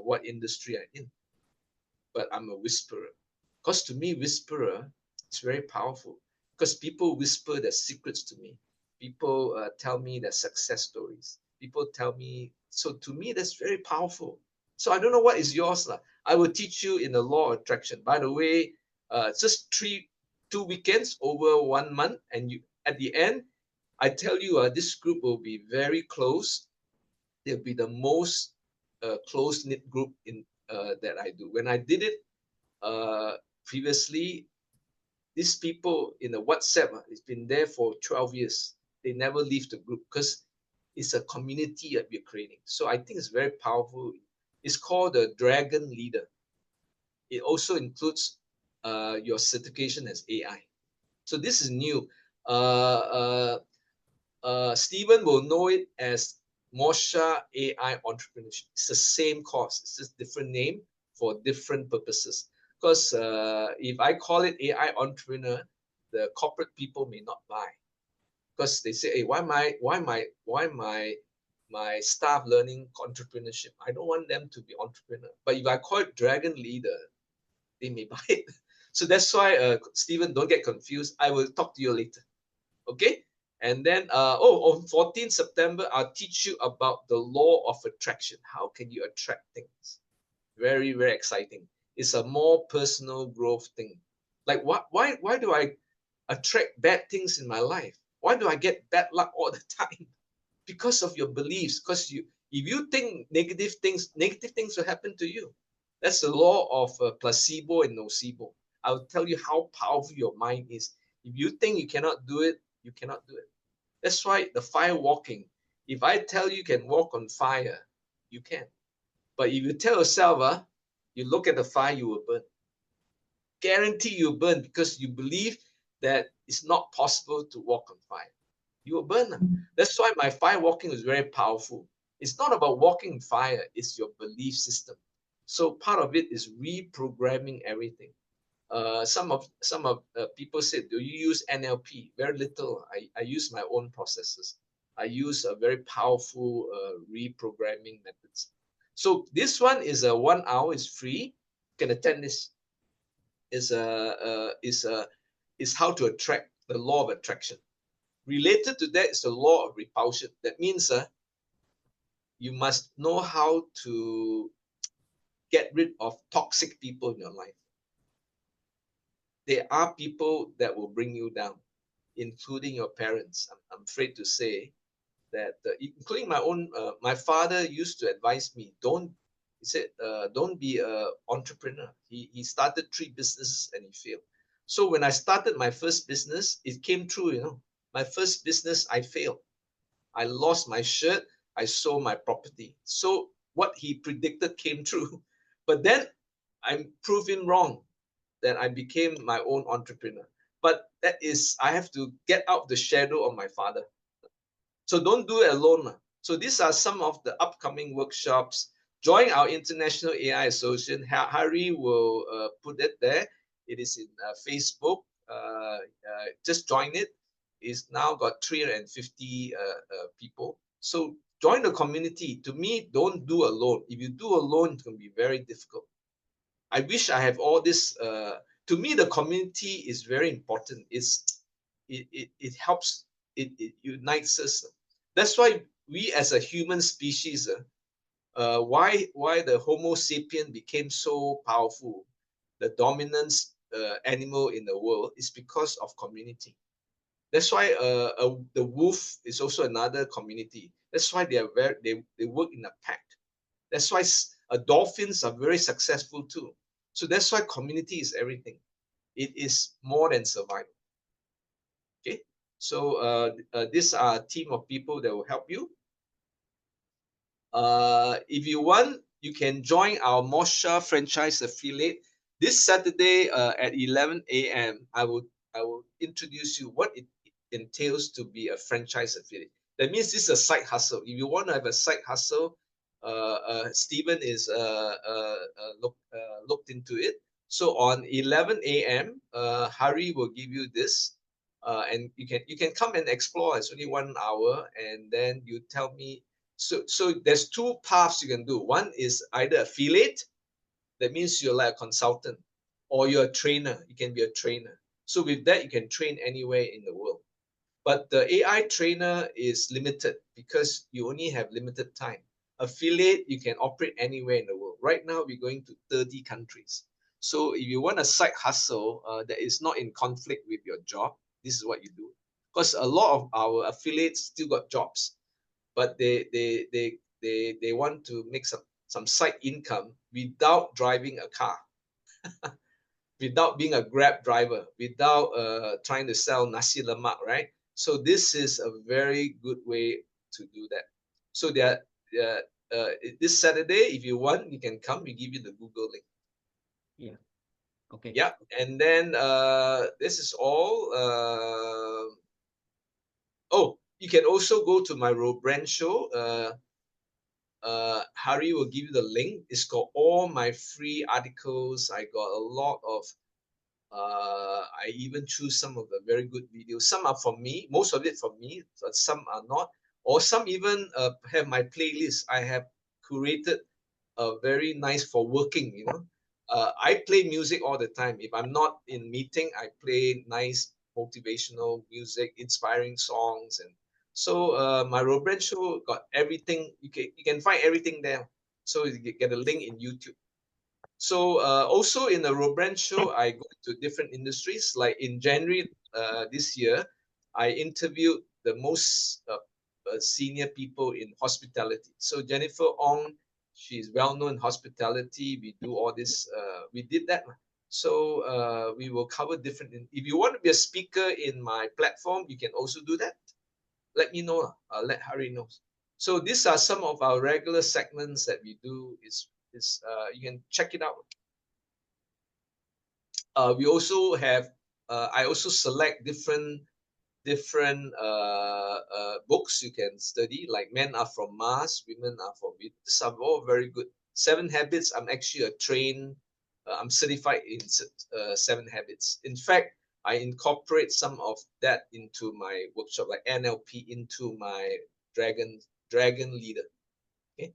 what industry I'm in, but I'm a whisperer. Because to me, whisperer is very powerful. Because people whisper their secrets to me. People tell me their success stories. People tell me. So to me, that's very powerful. So I don't know what is yours lah. I will teach you in the law of attraction. By the way, just 2 weekends over 1 month, and you at the end, I tell you, this group will be very close. They'll be the most close knit group in that I do. When I did it previously, these people in the WhatsApp, it's been there for 12 years. They never leave the group because it's a community that we're creating. So I think it's very powerful. It's called the Dragon Leader. It also includes your certification as AI. So this is new. Stephen will know it as Mosha AI Entrepreneurship. It's the same course. It's just different name for different purposes. Because if I call it AI Entrepreneur, the corporate people may not buy. Because they say, hey, why my staff learning entrepreneurship? I don't want them to be entrepreneur. But if I call it Dragon Leader, they may buy it. So that's why, Stephen, don't get confused. I will talk to you later. Okay? And then, on 14th September, I'll teach you about the law of attraction. How can you attract things? Very, very exciting. It's a more personal growth thing. Like, why do I attract bad things in my life? Why do I get bad luck all the time? Because of your beliefs. Because if you think negative things will happen to you. That's the law of placebo and nocebo. I'll tell you how powerful your mind is. If you think you cannot do it, you cannot do it. That's why the fire walking. If I tell you can walk on fire, you can. But if you tell yourself, you look at the fire, you will burn. Guarantee you burn because you believe that it's not possible to walk on fire. You will burn. That's why my fire walking is very powerful. It's not about walking fire, it's your belief system. So part of it is reprogramming everything. Some of people said, do you use NLP? Very little. I use my own processes. I use a very powerful reprogramming methods. So this one is a 1 hour. It's free. You can attend this. Is how to attract, the law of attraction. Related to that is the law of repulsion. That means you must know how to get rid of toxic people in your life. There are people that will bring you down, including your parents. I'm afraid to say that, including my own, my father used to advise me, he said, don't be an entrepreneur. He started 3 businesses and he failed. So when I started my first business, it came true, you know. My first business, I failed. I lost my shirt. I sold my property. So what he predicted came true. But then I'm proven wrong. Then I became my own entrepreneur. But that is, I have to get out the shadow of my father. So don't do it alone. So these are some of the upcoming workshops. Join our International AI Association. Harry will put it there. It is in Facebook. Just join it. It's now got 350 people. So join the community. To me, don't do alone. If you do alone, it's going to be very difficult. I wish I have all this. To me, the community is very important. It helps. It unites us. That's why we, as a human species, why the Homo sapien became so powerful, the dominant animal in the world, is because of community. That's why the wolf is also another community. That's why they work in a pack. That's why dolphins are very successful too. So that's why community is everything. It is more than survival. Okay, so these are a team of people that will help you. If you want, you can join our Mosha franchise affiliate this Saturday at 11 a.m. I will introduce you what it entails to be a franchise affiliate. That means this is a side hustle. If you want to have a side hustle, Stephen is looked into it. So on 11 a.m., Hari will give you this, and you can come and explore. It's only 1 hour, and then you tell me. So there's two paths you can do. One is either affiliate, that means you're like a consultant, or you're a trainer. You can be a trainer. So with that, you can train anywhere in the world. But the AI trainer is limited because you only have limited time. Affiliate, you can operate anywhere in the world. Right now, we're going to 30 countries. So if you want a side hustle that is not in conflict with your job, this is what you do. Because a lot of our affiliates still got jobs, but they want to make some side income without driving a car, without being a Grab driver, without trying to sell nasi lemak, right? So this is a very good way to do that. So this Saturday, if you want, you can come. We give you the Google link. Yeah. Okay. Yeah, and then this is all. Oh, you can also go to my Robren show. Hari will give you the link. It's got all my free articles. I got a lot of I even choose some of the very good videos. Some are from me, most of it from me, but some are not. Or some even have my playlist. I have curated a very nice for working, you know. I play music all the time. If I'm not in meeting, I play nice motivational music, inspiring songs. And so my Robren show got everything. You can find everything there. So you get a link in YouTube. So also in the Robren show, I go to different industries. Like in January this year, I interviewed the most senior people in hospitality. So Jennifer Ong, she's well known in hospitality. We do all this. We did that. So we will cover different. If you want to be a speaker in my platform, you can also do that. Let me know. Let Hari know. So these are some of our regular segments that we do. You can check it out. We also have. I also select different books you can study. Like Men Are From Mars, Women Are From Venus. These are all very good. 7 Habits. I'm actually I'm certified in 7 Habits. In fact, I incorporate some of that into my workshop, like NLP, into my Dragon Leader. Okay.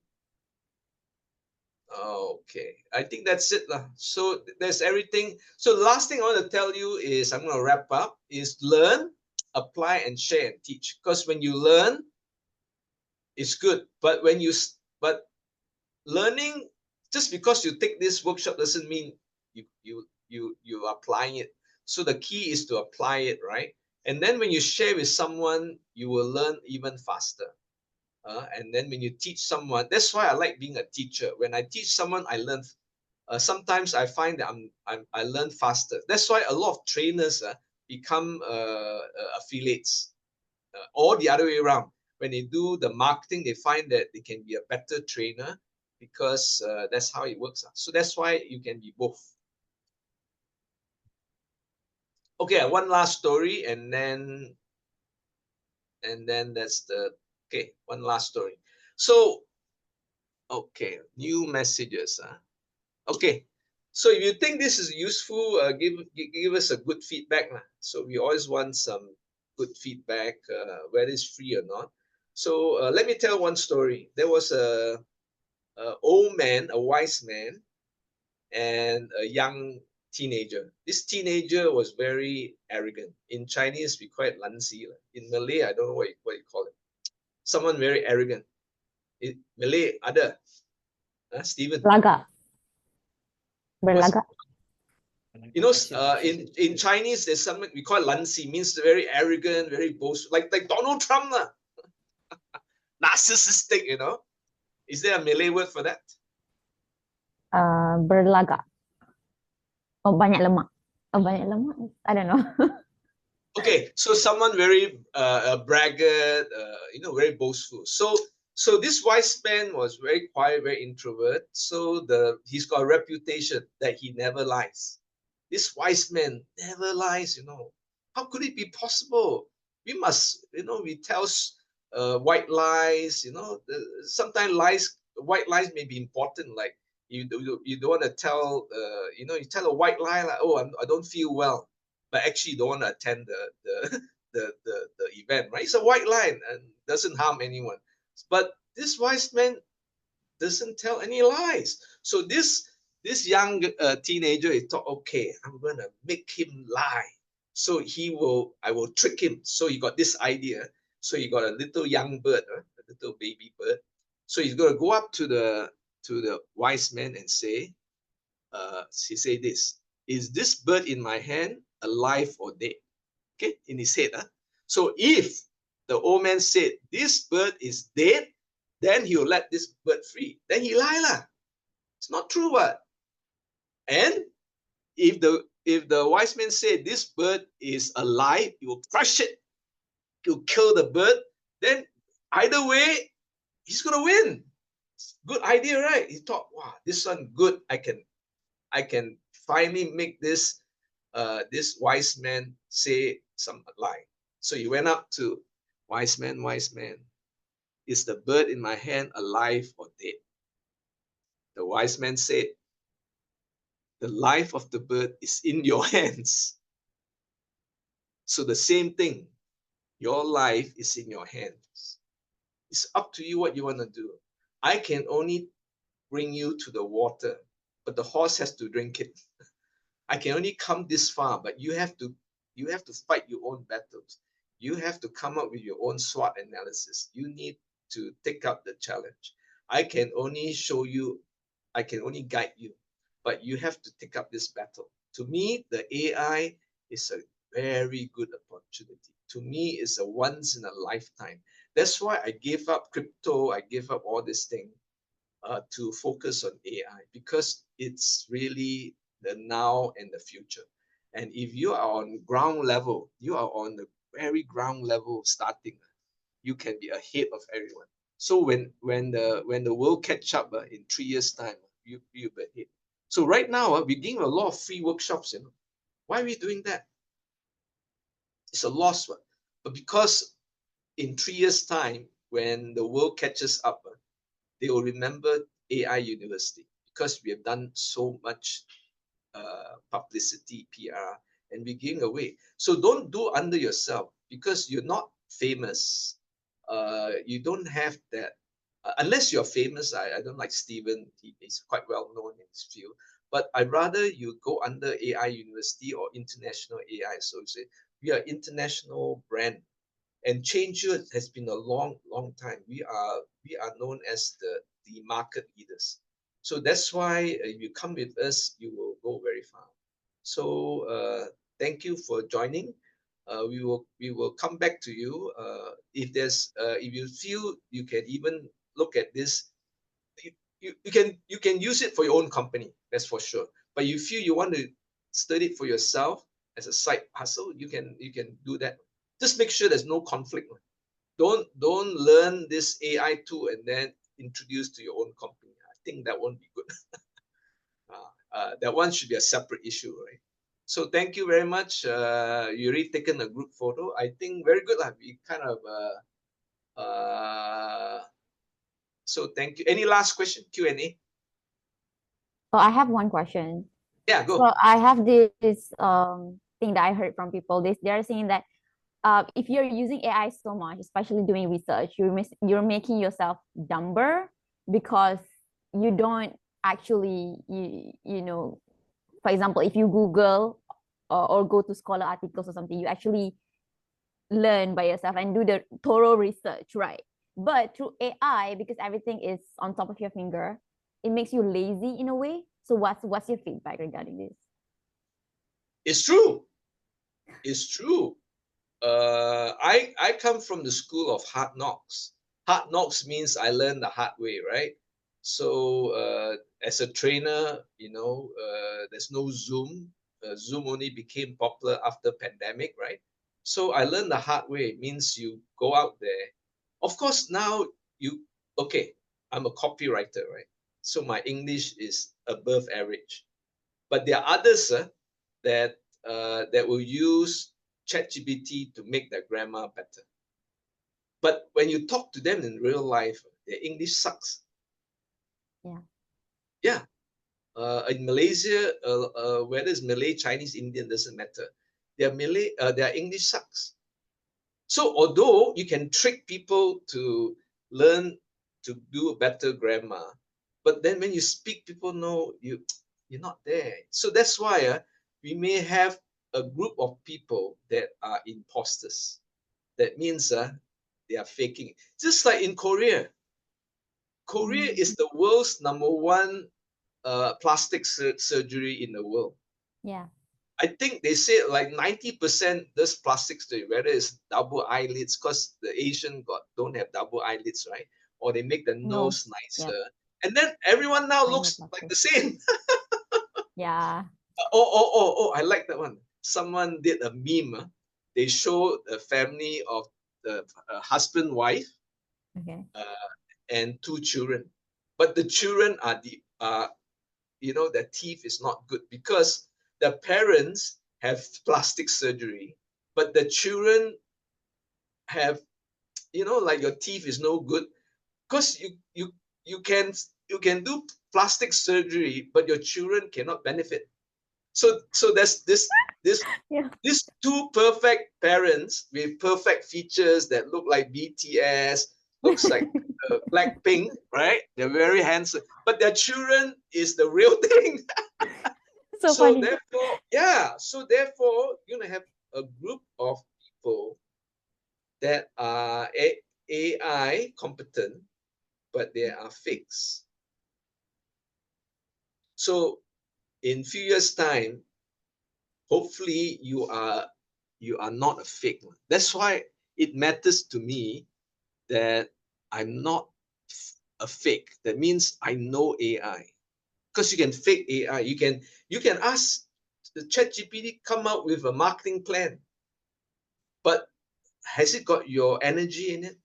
Okay, I think that's it lah. So there's everything. So the last thing I want to tell you is, I'm going to wrap up, is learn, apply, and share and teach. Because when you learn, it's good. But learning, just because you take this workshop doesn't mean you applying it. So the key is to apply it, right? And then when you share with someone, you will learn even faster. And then when you teach someone, that's why I like being a teacher. When I teach someone, I learn. Sometimes I find that I learn faster. That's why a lot of trainers become affiliates, or the other way around. When they do the marketing, they find that they can be a better trainer because that's how it works. So that's why you can be both. Okay, one last story, and then that's one last story. So, okay, new messages. Okay, So if you think this is useful, give us a good feedback lah. So we always want some good feedback, whether it's free or not. So let me tell one story. There was a old man, a wise man, and a young teenager. This teenager was very arrogant. In Chinese, we call it lansi. In Malay, I don't know what you call it. Someone very arrogant. In Malay, ada. Stephen. Lagak. What's- Berlagak. You know, in Chinese, there's something we call lansi, means very arrogant, very boastful, like Donald Trump, narcissistic. You know, is there a Malay word for that? Berlagak. Oh, banyak lemak. Oh, banyak lemak. I don't know. Okay, so someone very braggart, you know, very boastful. So this wise man was very quiet, very introvert. So he's got a reputation that he never lies. This wise man never lies, you know. How could it be possible? We must, you know, we tell white lies, you know. Sometimes white lies may be important. Like you don't want to tell, you know, you tell a white lie like, oh, I don't feel well, but actually you don't want to attend the event, right? It's a white lie and doesn't harm anyone. But this wise man doesn't tell any lies. So this young teenager, he thought, okay, I'm gonna make him lie. So I will trick him. So he got this idea. So he got a little young bird, a little baby bird. So he's gonna go up to the wise man and say, he say this: is this bird in my hand alive or dead? Okay, in his head. So if the old man said this bird is dead, then he'll let this bird free. Then he lie lah. It's not true, what? And if the wise man said this bird is alive, he will crush it, he'll kill the bird. Then either way, he's gonna win. Good idea, right? He thought, wow, this one good. I can finally make this wise man say some lie. So he went up to wise man, is the bird in my hand alive or dead? The wise man said, the life of the bird is in your hands. So the same thing, your life is in your hands. It's up to you what you want to do. I can only bring you to the water, but the horse has to drink it. I can only come this far, but you have to fight your own battles. You have to come up with your own SWOT analysis. You need to take up the challenge. I can only show you, I can only guide you, but you have to take up this battle. To me, the AI is a very good opportunity. To me, it's a once in a lifetime. That's why I gave up crypto, I gave up all this thing to focus on AI, because it's really the now and the future. And if you are on ground level, you are on the very ground level starting, you can be ahead of everyone. So when the world catch up in 3 years time, you'll be ahead. So right now we're giving a lot of free workshops. You know, why are we doing that? It's a loss one, but because in 3 years time, when the world catches up, they will remember AI University, because we have done so much publicity, PR, and we're giving away. So don't do under yourself, because you're not famous. You don't have that. Unless you're famous, I don't like Stephen. He's quite well known in his field. But I'd rather you go under AI University or International AI Associate. We are international brand. And Change.Your has been a long time. We are known as the market leaders. So that's why if you come with us, you will go very far. So thank you for joining. We will come back to you if you feel you can even look at this. You can use it for your own company, that's for sure. But you feel you want to study it for yourself as a side hustle, you can do that. Just make sure there's no conflict. Don't learn this AI tool and then introduce to your own company. I think that won't be good. That one should be a separate issue, right? So thank you very much. You already taken a group photo. I think very good. We kind of so thank you. Any last question? Q&A? Oh, I have one question. Yeah, So go. I have this thing that I heard from people. They're saying that if you're using AI so much, especially doing research, you're making yourself dumber because you don't actually you know, for example, if you Google or go to scholar articles or something, you actually learn by yourself and do the thorough research, right? But through AI, because everything is on top of your finger, it makes you lazy in a way. So what's your feedback regarding this? It's true. It's true. I come from the school of hard knocks. Hard knocks means I learned the hard way, right? So as a trainer, there's no Zoom. Zoom only became popular after pandemic, right? So I learned the hard way. It means you go out there. Of course, now okay, I'm a copywriter, right? So my English is above average. But there are others that will use ChatGPT to make their grammar better. But when you talk to them in real life, their English sucks. Yeah. Yeah. In Malaysia, whether it's Malay, Chinese, Indian, doesn't matter. Their English sucks. So although you can trick people to learn to do a better grammar, but then when you speak, people know you're not there. So that's why we may have a group of people that are imposters. That means they are faking. Just like in Korea. Korea is the world's #1 plastic surgery in the world. Yeah. I think they say like 90% does plastic surgery, whether it's double eyelids, because the Asian don't have double eyelids, right? Or they make the No. nose Yeah. nicer. And then everyone now looks like the same. Yeah. I like that one. Someone did a meme. They show the family of the husband, wife, Okay. and 2 children. But the children are their teeth is not good because the parents have plastic surgery, but the children have, like your teeth is no good because you can do plastic surgery, but your children cannot benefit. So there's this Yeah. these two perfect parents with perfect features that look like BTS, looks like Blackpink, right? They're very handsome, but their children is the real thing. So So funny. therefore, yeah. So therefore, you're gonna have a group of people that are AI competent, but they are fakes. So in few years' time, hopefully you are not a fake. That's why it matters to me that I'm not a fake. That means I know AI. Because you can fake AI. You can ask the ChatGPT come out with a marketing plan, but has it got your energy in it?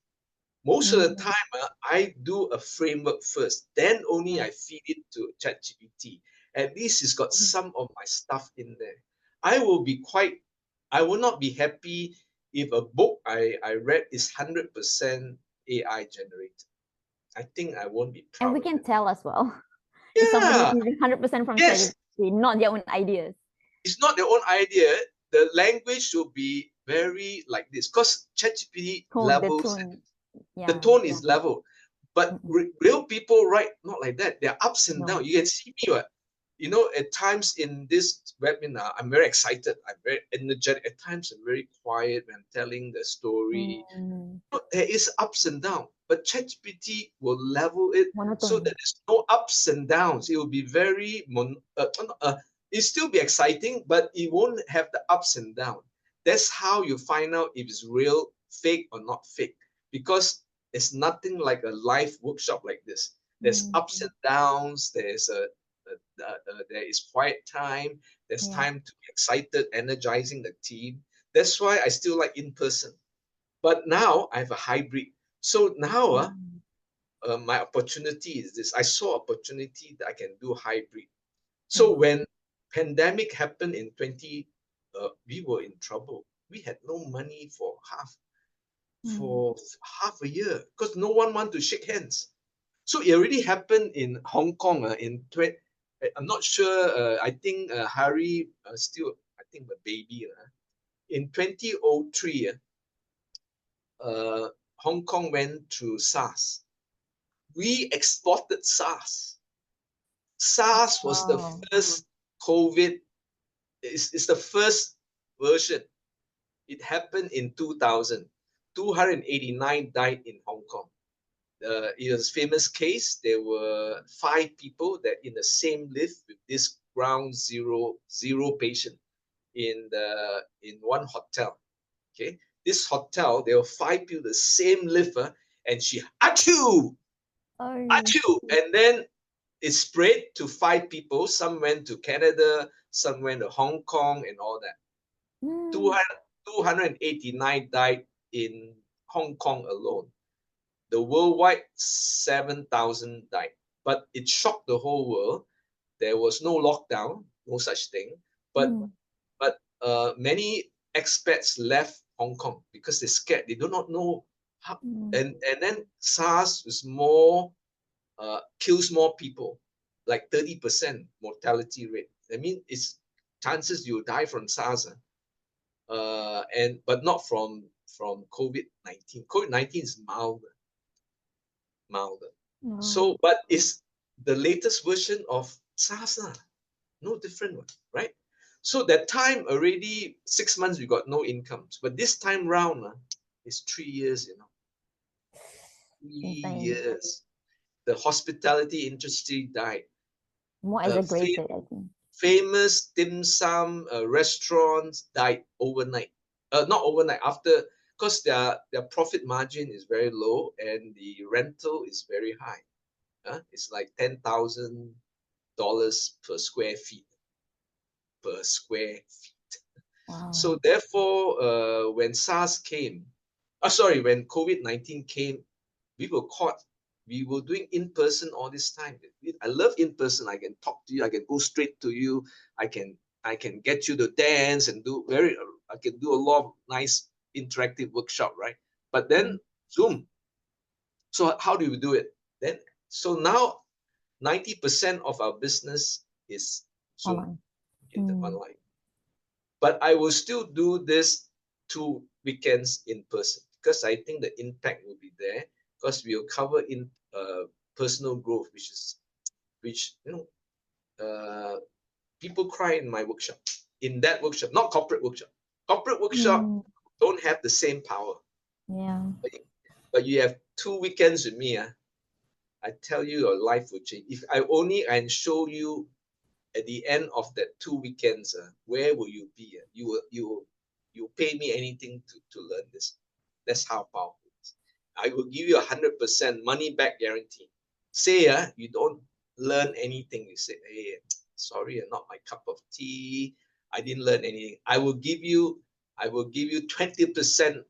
Most of the time, I do a framework first, then only I feed it to ChatGPT. At least it's got some of my stuff in there. I will not be happy if a book I read is 100% AI generated. I think I won't be And we proud of can it. tell as well if somebody is Yeah, using 100% from yes, ChatGPT, not their own ideas. it's not their own idea. The language should be very like this because ChatGPT The levels tone. the Yeah. tone is level. But Mm-mm. real people write not like that. They're ups and No. downs. You can see me, at times in this webinar, I'm very excited. I'm very energetic. At times, I'm very quiet when I'm telling the story. Mm. There is ups and downs, but ChatGPT will level it so that Monotone. there's no ups and downs. It will be very it still be exciting, but it won't have the ups and downs. That's how you find out if it's real, fake, or not fake. Because it's nothing like a live workshop like this. There's ups and downs. There is quiet time. There's Yeah. time to be excited, energizing the team. That's why I still like in person. But now I have a hybrid. So now my opportunity is this. I saw opportunity that I can do hybrid. So when pandemic happened in 20, we were in trouble. We had no money for half a year because no one wanted to shake hands. So it already happened in Hong Kong in I'm not sure. I think Harry still, I think, a baby. In 2003, Hong Kong went through SARS. We exported SARS. SARS was the Wow. first COVID. It's the first version. It happened in 2000. 289 died in Hong Kong. It was a famous case. There were 5 people that in the same lift with this ground zero patient in one hotel. Okay, this hotel, there were 5 people, the same lift, and she achoo, achoo, and then it spread to 5 people. Some went to Canada, some went to Hong Kong, and all that. 289 died in Hong Kong alone. The worldwide 7,000 died, but it shocked the whole world. There was no lockdown, no such thing. But many expats left Hong Kong because they're scared. They do not know how. And then SARS is more kills more people, like 30% mortality rate. I mean, it's chances you die from SARS, but not from COVID-19. COVID-19 is milder. So, but it's the latest version of SARS, no different, right? So that time already 6 months we got no incomes, but this time round, it's 3 years, 3 years. The hospitality industry died. More exaggerated, I think. Famous dim sum restaurants died overnight. Not overnight, after, because their profit margin is very low and the rental is very high. It's like $10,000 per square feet. Wow. So therefore, when SARS came, when COVID-19 came, we were caught. We were doing in-person all this time. I love in-person. I can talk to you. I can go straight to you. I can get you to dance and I can do a lot of nice interactive workshop, right? But then Zoom. So how do we do it then? So now 90% of our business is Zoom, online. But I will still do this 2 weekends in person because I think the impact will be there, because we'll cover in personal growth, which people cry in my workshop, in that workshop, not corporate workshop. Corporate workshop don't have the same power. Yeah. But you have 2 weekends with me, I tell you, your life will change. If I only can show you at the end of that 2 weekends, where will you be? You pay me anything to learn this. That's how powerful it is. I will give you 100% money back guarantee. Say you don't learn anything. You say, hey, sorry, not my cup of tea. I didn't learn anything. I will give you 20%